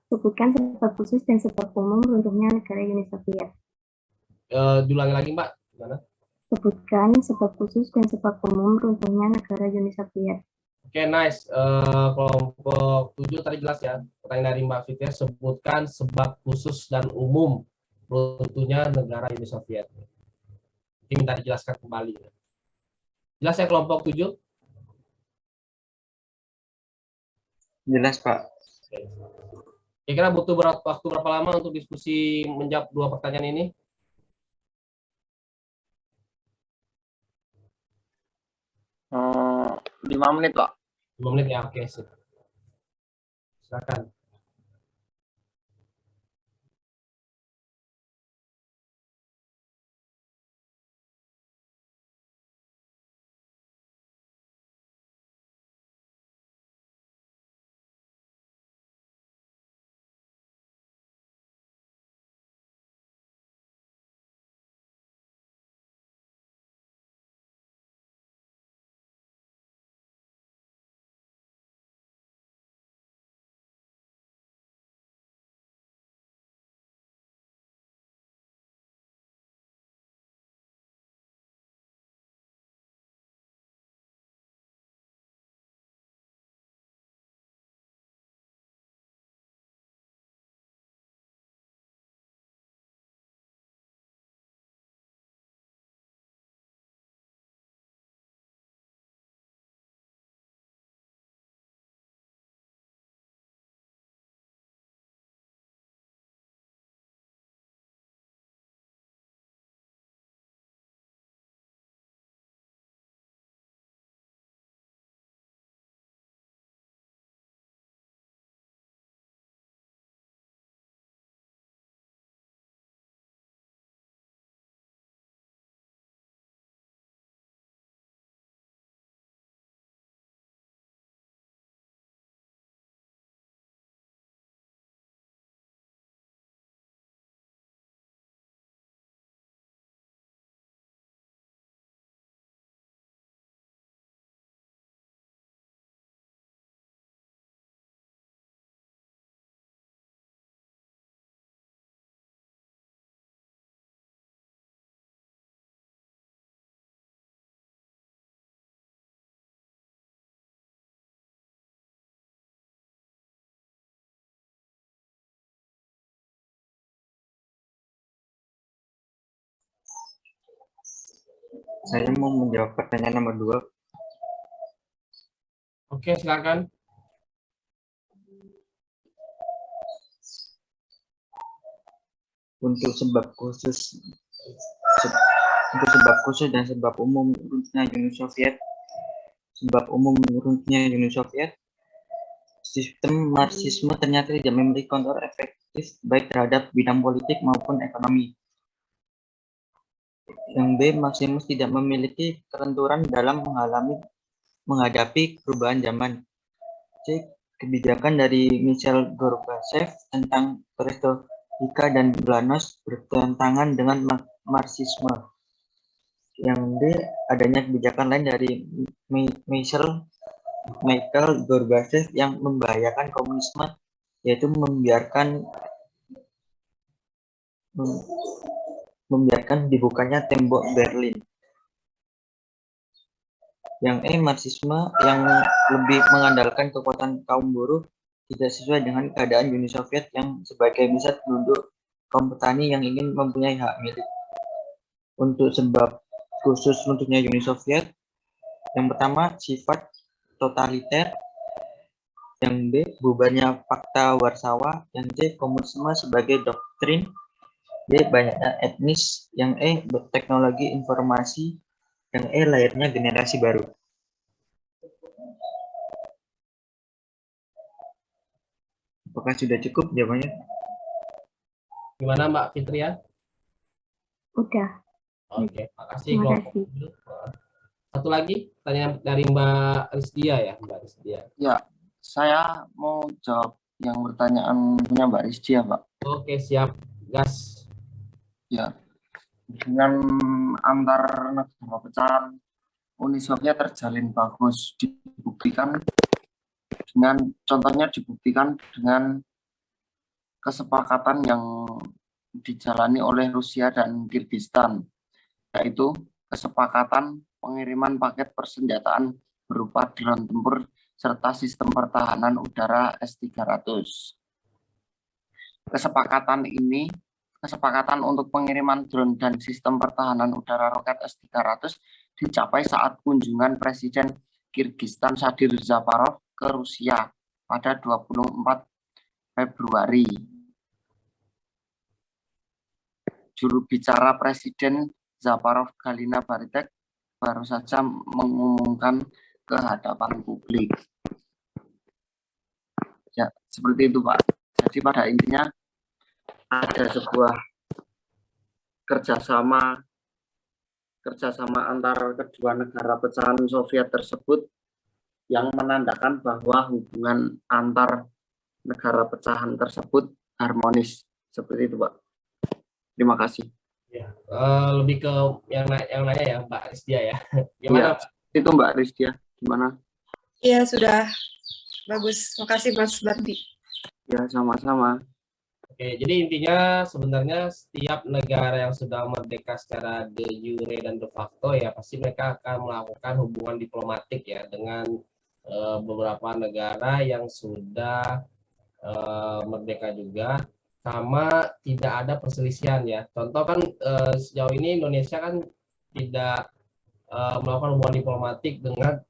Sebutkan sebab khusus dan sebab umum runtuhnya negara Uni Soviet. Diulangi lagi, Mbak. Gimana? Sebutkan sebab khusus dan sebab umum runtuhnya negara Uni Soviet. Oke, nice. Kelompok 7 tadi jelas ya. Pertanyaan dari Mbak Fitria, sebutkan sebab khusus dan umum runtuhnya negara Uni Soviet. Ini minta dijelaskan kembali. Jelas ya kelompok 7? Jelas, Pak. Oke. Kira-kira butuh waktu berapa lama untuk diskusi menjawab dua pertanyaan ini? Hmm, 5 menit, Pak. 5 menit ya, oke sip. Silakan. Saya mau menjawab pertanyaan nomor 2. Oke, silakan. Untuk sebab khusus dan sebab umum runtuhnya Uni Soviet. Sebab umum runtuhnya Uni Soviet, sistem Marxisme ternyata tidak memiliki kontrol efektif baik terhadap bidang politik maupun ekonomi. Yang B, Marxisme tidak memiliki kelenturan dalam menghadapi perubahan zaman. C, kebijakan dari Mikhail Gorbachev tentang perestroika dan Glasnost bertentangan dengan Marxisme. Yang D, adanya kebijakan lain dari Mikhail Gorbachev yang membahayakan komunisme, yaitu membiarkan dibukanya tembok Berlin. Yang E, Marxisme yang lebih mengandalkan kekuatan kaum buruh tidak sesuai dengan keadaan Uni Soviet yang sebagai pusat penduduk kaum petani yang ingin mempunyai hak milik. Untuk sebab khusus runtuhnya Uni Soviet, yang pertama sifat totaliter, yang B bubarnya Pakta Warsawa, yang C komunisme sebagai doktrin, D banyaknya etnis, yang E teknologi informasi, yang E lahirnya generasi baru. Apakah sudah cukup jawabannya? Gimana Mbak Fitria? Udah. Oke, makasih. Terima kelompok. kasih. Satu lagi pertanyaan dari Mbak Rizdia ya, Mbak Rizdia. Ya, saya mau jawab yang pertanyaan punya Mbak Rizdia, Pak. Oke, siap. Gas. Ya, dengan antar negara pecahan Uni Soviet terjalin bagus, dibuktikan dengan kesepakatan yang dijalani oleh Rusia dan Kirgistan, yaitu kesepakatan pengiriman paket persenjataan berupa drone tempur serta sistem pertahanan udara S-300. Kesepakatan untuk pengiriman drone dan sistem pertahanan udara roket S-300 dicapai saat kunjungan Presiden Kirgistan Sadir Japarov ke Rusia pada 24 Februari. Juru bicara Presiden Zaparov, Galina Baritek, baru saja mengumumkan ke hadapan publik. Ya, seperti itu Pak. Jadi pada intinya ada sebuah kerjasama antar kedua negara pecahan Soviet tersebut yang menandakan bahwa hubungan antar negara pecahan tersebut harmonis. Seperti itu Pak. Terima kasih. Ya, lebih ke yang nanya ya Mbak Rizdia ya. Gimana? Ya, itu Mbak Rizdia. Gimana? Iya, sudah bagus. Makasih Mas Bardi. Ya, sama-sama. Oke, jadi intinya sebenarnya setiap negara yang sudah merdeka secara de jure dan de facto ya pasti mereka akan melakukan hubungan diplomatik ya dengan beberapa negara yang sudah merdeka juga, sama tidak ada perselisihan ya. Contoh kan sejauh ini Indonesia kan tidak melakukan hubungan diplomatik dengan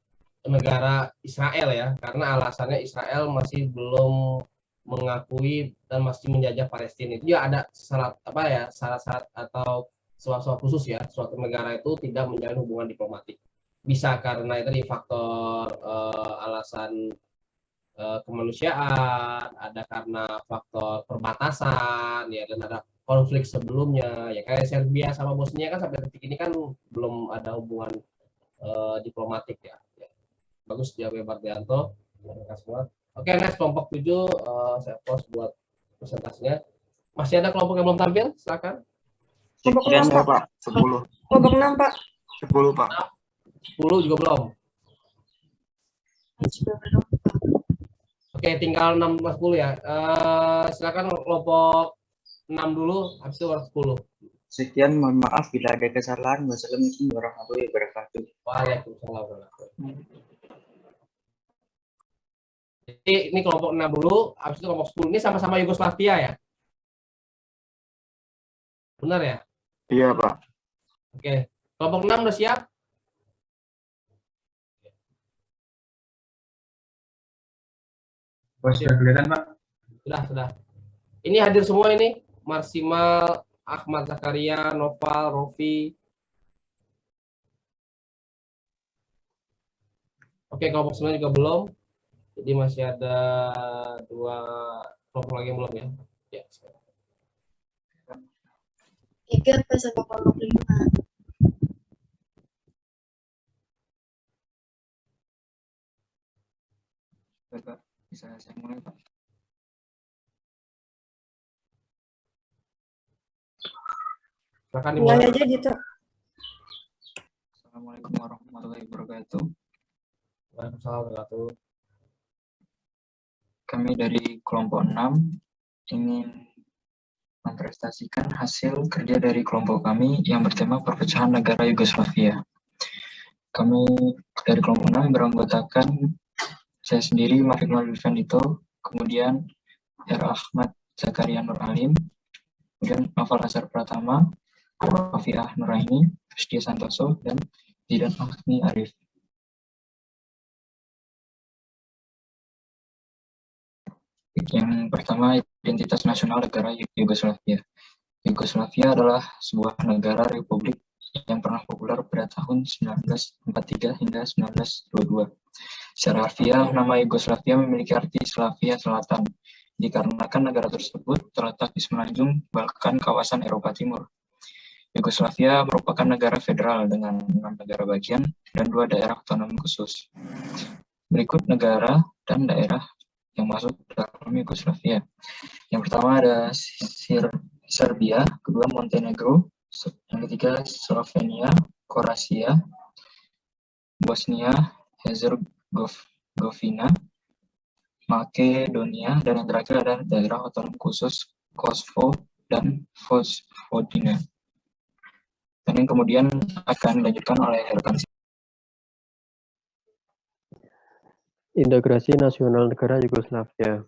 negara Israel ya, karena alasannya Israel masih belum mengakui dan masih menjajah Palestina. Itu ya ada syarat-syarat atau suatu khusus ya, suatu negara itu tidak menjalin hubungan diplomatik. Bisa karena itu di faktor alasan kemanusiaan, ada karena faktor perbatasan ya, dan ada konflik sebelumnya ya, kayak Serbia sama Bosnia kan sampai detik ini kan belum ada hubungan diplomatik ya. Bagus jawabnya Bardianto. Terima kasih semua. Oke, next kelompok 7 saya post buat presentasinya. Masih ada kelompok yang belum tampil? Silakan. Kelompok Sekian 6, ya Pak. Pak, 10. Kelompok 6, Pak. 10 Pak. 10 juga belum. Oke, tinggal 6 plus 10 ya. Silakan kelompok 6 dulu, habis itu 10. Sekian, mohon maaf bila ada kesalahan. Wassalamualaikum warahmatullahi wabarakatuh. Waalaikumsalam warahmatullahi wabarakatuh. Jadi ini kelompok 6 dulu, habis itu kelompok 10. Ini sama-sama Yugoslavia ya? Benar ya? Iya Pak. Oke. Kelompok 6 udah siap? Sudah kelihatan Pak? Sudah. Ini hadir semua ini. Marsimal, Ahmad Zakaria, Noval, Rofi. Oke, kelompok 9 juga belum. Jadi masih ada 2 kelompok lagi yang belum ya. Ya. 3 bersama kelompok 5. Pak, bisa saya mulai Pak? Silakan Mulai dimulai. aja gitu. Assalamualaikum warahmatullahi wabarakatuh. Waalaikumsalam warahmatullahi wabarakatuh. Kami dari kelompok 6 ingin mempresentasikan hasil kerja dari kelompok kami yang bertema perpecahan negara Yugoslavia. Kami dari kelompok 6 beranggotakan saya sendiri, Marif Malvifandito, kemudian R. Ahmad Zakaria Nur Alim, kemudian Noval Azhar Pratama, Rafiah Nuraini, Rizdia Santoso, dan Zidan Ahmi Arif. Yang pertama, identitas nasional negara Yugoslavia. Yugoslavia adalah sebuah negara republik yang pernah populer pada tahun 1943 hingga 1922. Secara harfiah, nama Yugoslavia memiliki arti Slavia Selatan, dikarenakan negara tersebut terletak di semenanjung Balkan kawasan Eropa Timur. Yugoslavia merupakan negara federal dengan 6 negara bagian dan 2 daerah otonom khusus. Berikut negara dan daerah yang masuk dalam Yugoslavia. Yang pertama ada Serbia, kedua Montenegro, yang ketiga Slovenia, Kroasia, Bosnia Herzegovina, Makedonia, dan yang terakhir ada daerah otonom khusus Kosovo dan Vojvodina. Dan yang kemudian akan dilanjutkan oleh rekan. Integrasi nasional negara Yugoslavia.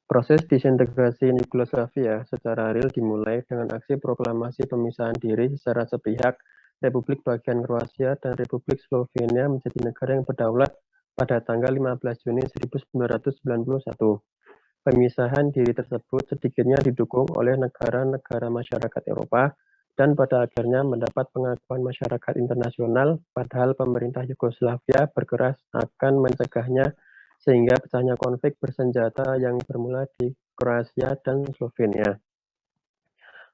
Proses disintegrasi Yugoslavia secara real dimulai dengan aksi proklamasi pemisahan diri secara sepihak Republik Bagian Kroasia dan Republik Slovenia menjadi negara yang berdaulat pada tanggal 15 Juni 1991. Pemisahan diri tersebut sedikitnya didukung oleh negara-negara masyarakat Eropa dan pada akhirnya mendapat pengakuan masyarakat internasional, padahal pemerintah Yugoslavia berkeras akan mencegahnya sehingga pecahnya konflik bersenjata yang bermula di Kroasia dan Slovenia.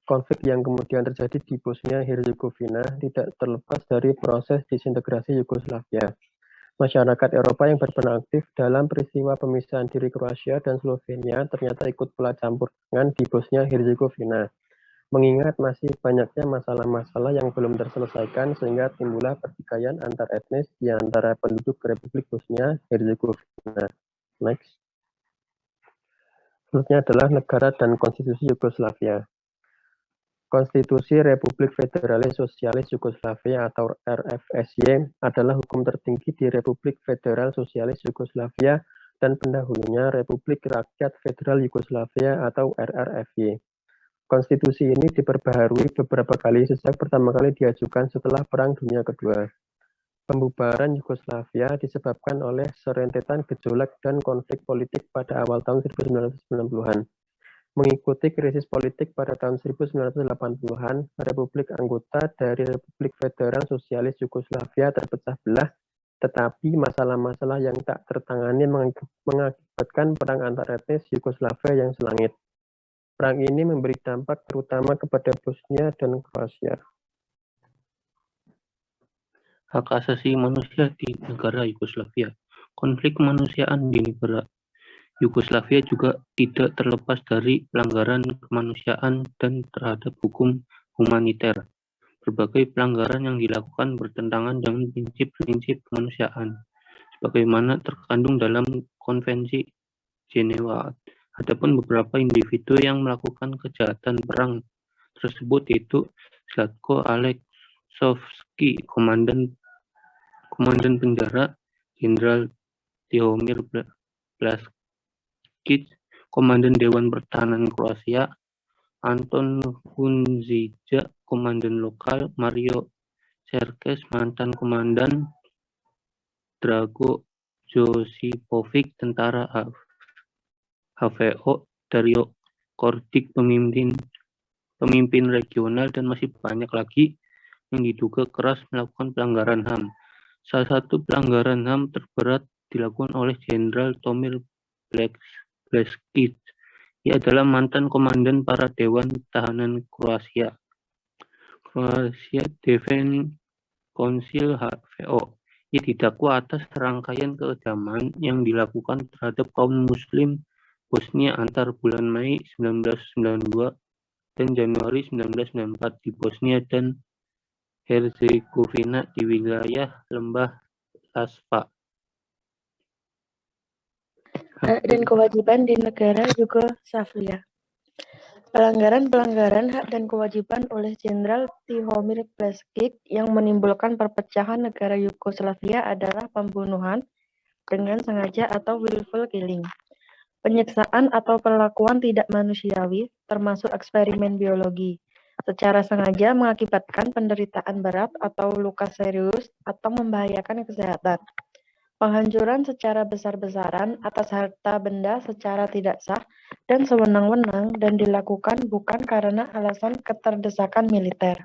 Konflik yang kemudian terjadi di Bosnia-Herzegovina tidak terlepas dari proses disintegrasi Yugoslavia. Masyarakat Eropa yang berperan aktif dalam peristiwa pemisahan diri Kroasia dan Slovenia ternyata ikut pula campur tangan di Bosnia-Herzegovina. Mengingat masih banyaknya masalah-masalah yang belum terselesaikan sehingga timbullah pertikaian antar etnis di antara penduduk Republik Bosnia-Herzegovina. Next. Selanjutnya adalah negara dan konstitusi Yugoslavia. Konstitusi Republik Federalis Sosialis Yugoslavia atau RFSY adalah hukum tertinggi di Republik Federal Sosialis Yugoslavia dan pendahulunya Republik Rakyat Federal Yugoslavia atau RRFY. Konstitusi ini diperbaharui beberapa kali sejak pertama kali diajukan setelah Perang Dunia Kedua. Pembubaran Yugoslavia disebabkan oleh serentetan gejolak dan konflik politik pada awal tahun 1990-an. Mengikuti krisis politik pada tahun 1980-an, Republik anggota dari Republik Federal Sosialis Yugoslavia terpecah belah, tetapi masalah-masalah yang tak tertangani mengakibatkan perang antar etnis Yugoslavia yang selangit. Perang ini memberi dampak terutama kepada Bosnia dan Kroasia. Hak asasi manusia di negara Yugoslavia. Konflik kemanusiaan di negara Yugoslavia juga tidak terlepas dari pelanggaran kemanusiaan dan terhadap hukum humaniter. Berbagai pelanggaran yang dilakukan bertentangan dengan prinsip-prinsip kemanusiaan, sebagaimana terkandung dalam Konvensi Jenewa. Adapun beberapa individu yang melakukan kejahatan perang tersebut yaitu Zlatko Aleksovski, komandan penjara, Jenderal Tihomir Blaskić, komandan Dewan Pertahanan Kroasia, Anton Hunzića, komandan lokal, Mario Cerkes, mantan komandan, Drago Josipovic, tentara HVO, Dario Kordic, pemimpin regional, dan masih banyak lagi yang diduga keras melakukan pelanggaran HAM. Salah satu pelanggaran HAM terberat dilakukan oleh Jenderal Tomir Blaskić. Ia adalah mantan komandan para Dewan Tahanan Kroasia Defense Council HVO. Ia didakwa atas rangkaian kekejaman yang dilakukan terhadap kaum Muslim Bosnia antar bulan Mei 1992 dan Januari 1994 di Bosnia dan Herzegovina di wilayah Lembah Lasva. Hak dan kewajiban di negara Yugoslavia. Pelanggaran-pelanggaran hak dan kewajiban oleh Jenderal Tihomir Blaskić yang menimbulkan perpecahan negara Yugoslavia adalah pembunuhan dengan sengaja atau willful killing, penyiksaan atau perlakuan tidak manusiawi, termasuk eksperimen biologi, secara sengaja mengakibatkan penderitaan berat atau luka serius atau membahayakan kesehatan, penghancuran secara besar-besaran atas harta benda secara tidak sah dan sewenang-wenang dan dilakukan bukan karena alasan keterdesakan militer,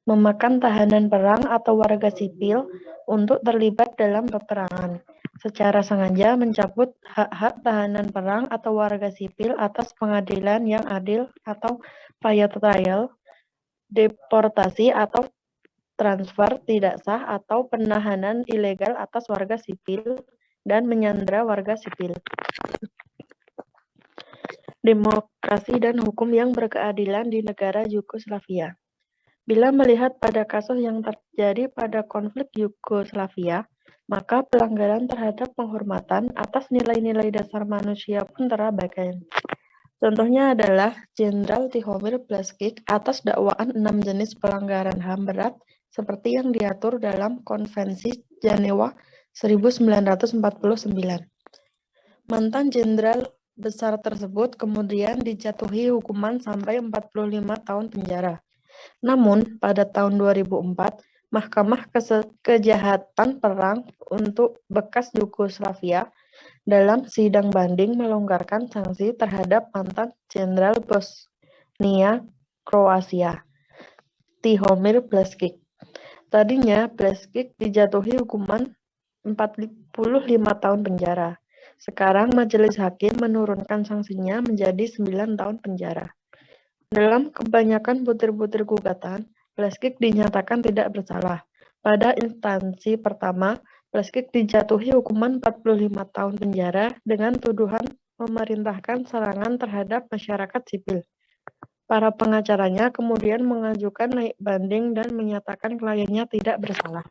memakan tahanan perang atau warga sipil untuk terlibat dalam peperangan, secara sengaja mencabut hak-hak tahanan perang atau warga sipil atas pengadilan yang adil atau fair trial, deportasi atau transfer tidak sah atau penahanan ilegal atas warga sipil dan menyandera warga sipil. Demokrasi dan hukum yang berkeadilan di negara Yugoslavia. Bila melihat pada kasus yang terjadi pada konflik Yugoslavia, maka pelanggaran terhadap penghormatan atas nilai-nilai dasar manusia pun terabaikan. Contohnya adalah Jenderal Tihomir Blaskić atas dakwaan 6 jenis pelanggaran HAM berat seperti yang diatur dalam Konvensi Jenewa 1949. Mantan Jenderal besar tersebut kemudian dijatuhi hukuman sampai 45 tahun penjara. Namun, pada tahun 2004, Mahkamah Kejahatan Perang untuk bekas Yugoslavia dalam sidang banding melonggarkan sanksi terhadap mantan Jenderal Bosnia Kroasia. Tihomir Bleskik. Tadinya Bleskik dijatuhi hukuman 45 tahun penjara. Sekarang majelis hakim menurunkan sanksinya menjadi 9 tahun penjara. Dalam kebanyakan butir-butir gugatan, Bleskik dinyatakan tidak bersalah. Pada instansi pertama, Bleskik dijatuhi hukuman 45 tahun penjara dengan tuduhan memerintahkan serangan terhadap masyarakat sipil. Para pengacaranya kemudian mengajukan naik banding dan menyatakan kliennya tidak bersalah.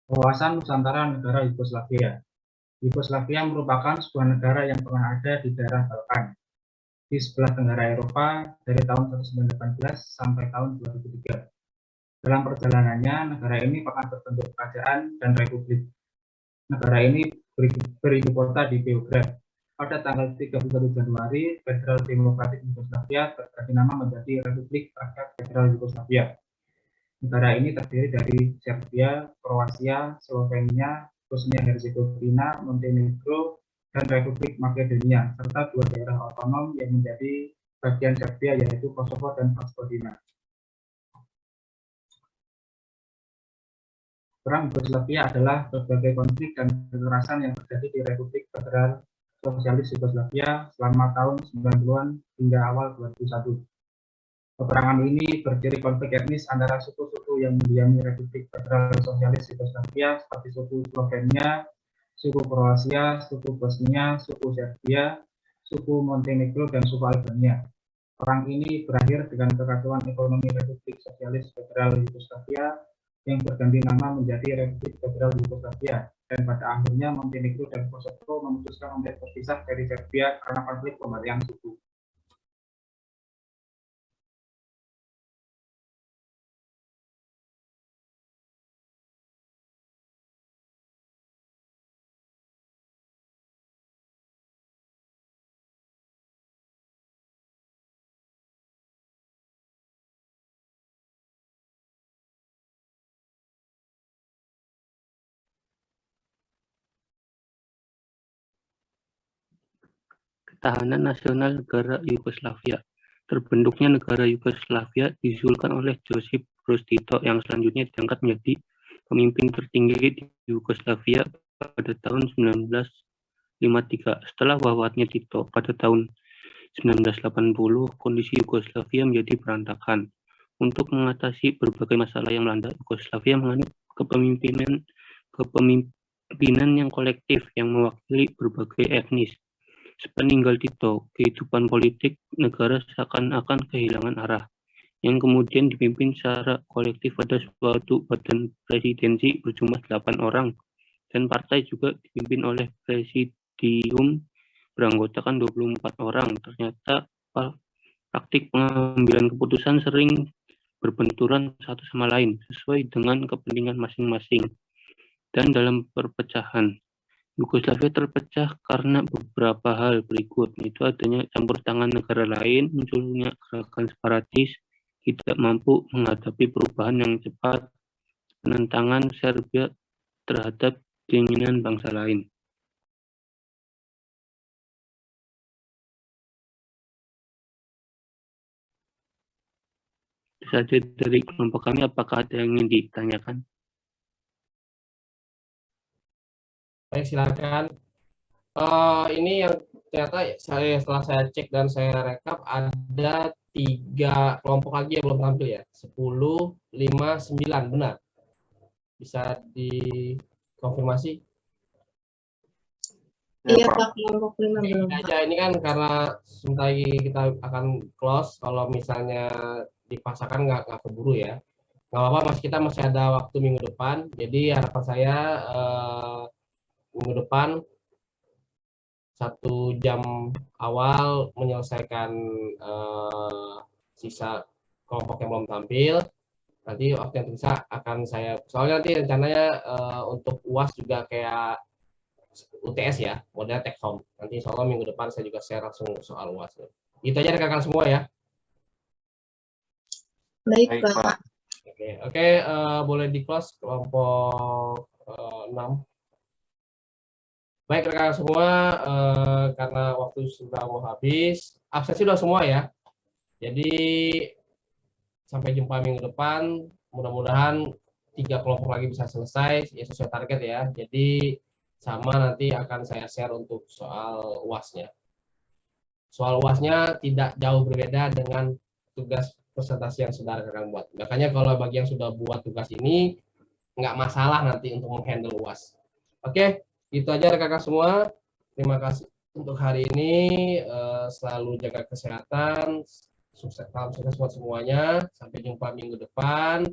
Kawasan Nusantara Negara Yugoslavia. Yugoslavia merupakan sebuah negara yang pernah ada di daerah Balkan, di sebelah tenggara Eropa dari tahun 1918 sampai tahun 2003. Dalam perjalanannya, negara ini pernah berbentuk kerajaan dan republik. Negara ini beribu kota di Beograd. Pada tanggal 31 Januari, Federal Demokratik Yugoslavia berganti nama menjadi Republik Rakyat Federal Yugoslavia. Negara ini terdiri dari Serbia, Kroasia, Slovenia, Bosnia-Herzegovina, Montenegro, dan Republik Makedonia, serta 2 daerah otonom yang menjadi bagian Serbia, yaitu Kosovo dan Vojvodina. Perang Yugoslavia adalah berbagai konflik dan kekerasan yang terjadi di Republik Federal Sosialis Yugoslavia selama tahun 90-an hingga awal 2001. Peperangan ini berdiri konflik etnis antara suku-suku yang mendiami Republik Federal Sosialis Yugoslavia seperti suku Slovenia, suku Kroasia, suku Bosnia, suku Serbia, suku Montenegro, dan suku Albania. Perang ini berakhir dengan kekacauan ekonomi Republik Sosialis Federal Yugoslavia yang berganti nama menjadi Republik Federal Yugoslavia, dan pada akhirnya Montenegro dan Kosovo memutuskan untuk berpisah dari Serbia karena konflik pembalian suku. Ketahanan Nasional Negara Yugoslavia. Terbentuknya negara Yugoslavia diusulkan oleh Josip Broz Tito yang selanjutnya diangkat menjadi pemimpin tertinggi di Yugoslavia pada tahun 1953. Setelah wafatnya Tito pada tahun 1980, kondisi Yugoslavia menjadi berantakan. Untuk mengatasi berbagai masalah yang melanda, Yugoslavia menganut kepemimpinan yang kolektif yang mewakili berbagai etnis. Sepeninggal Tito, kehidupan politik negara seakan-akan kehilangan arah, yang kemudian dipimpin secara kolektif pada suatu badan presidensi berjumlah 8 orang, dan partai juga dipimpin oleh presidium beranggotakan 24 orang. Ternyata praktik pengambilan keputusan sering berbenturan satu sama lain, sesuai dengan kepentingan masing-masing. Dan dalam perpecahan, Yugoslavia terpecah karena beberapa hal berikut, yaitu adanya campur tangan negara lain, munculnya gerakan separatis, tidak mampu menghadapi perubahan yang cepat, penentangan Serbia terhadap keinginan bangsa lain. Itu saja dari kelompok kami. Apakah ada yang ingin ditanyakan? Baik, silakan. Ini yang ternyata setelah saya cek dan saya rekap ada 3 kelompok lagi yang belum tampil ya. 10, 5, 9, benar. Bisa dikonfirmasi? Iya Pak, kelompok 5 belum. Aja ini kan karena sebentar lagi kita akan close. Kalau misalnya dipaksakan nggak keburu ya. Nggak apa-apa, kita masih ada waktu minggu depan. Jadi harapan saya minggu depan 1 jam awal menyelesaikan sisa kelompok yang belum tampil. Nanti waktu yang tersisa akan saya, soalnya nanti rencananya untuk UAS juga kayak UTS ya, modelnya take home. Nanti insya Allah minggu depan saya juga share langsung soal UAS. Itu aja rekan-rekan semua ya. Baik Pak. Oke, boleh di close kelompok 6. Baik rekan semua, karena waktu sudah mau habis, absensi sudah semua ya. Jadi sampai jumpa minggu depan. Mudah-mudahan 3 kelompok lagi bisa selesai ya sesuai target ya. Jadi sama nanti akan saya share untuk soal UAS-nya. Soal UAS-nya tidak jauh berbeda dengan tugas presentasi yang saudara akan buat. Makanya kalau bagi yang sudah buat tugas ini nggak masalah nanti untuk menghandle UAS. Oke, itu aja rekan-rekan semua. Terima kasih untuk hari ini. Selalu jaga kesehatan. Salam sukses buat semuanya. Sampai jumpa minggu depan.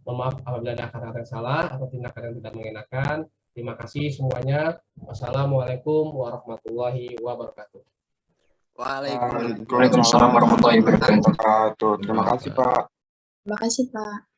Mohon maaf apabila ada kata-kata yang salah atau tindakan yang tidak mengenakan. Terima kasih semuanya. Wassalamualaikum warahmatullahi wabarakatuh. Waalaikumsalam warahmatullahi wabarakatuh. Terima kasih, Pak. Terima kasih, Pak.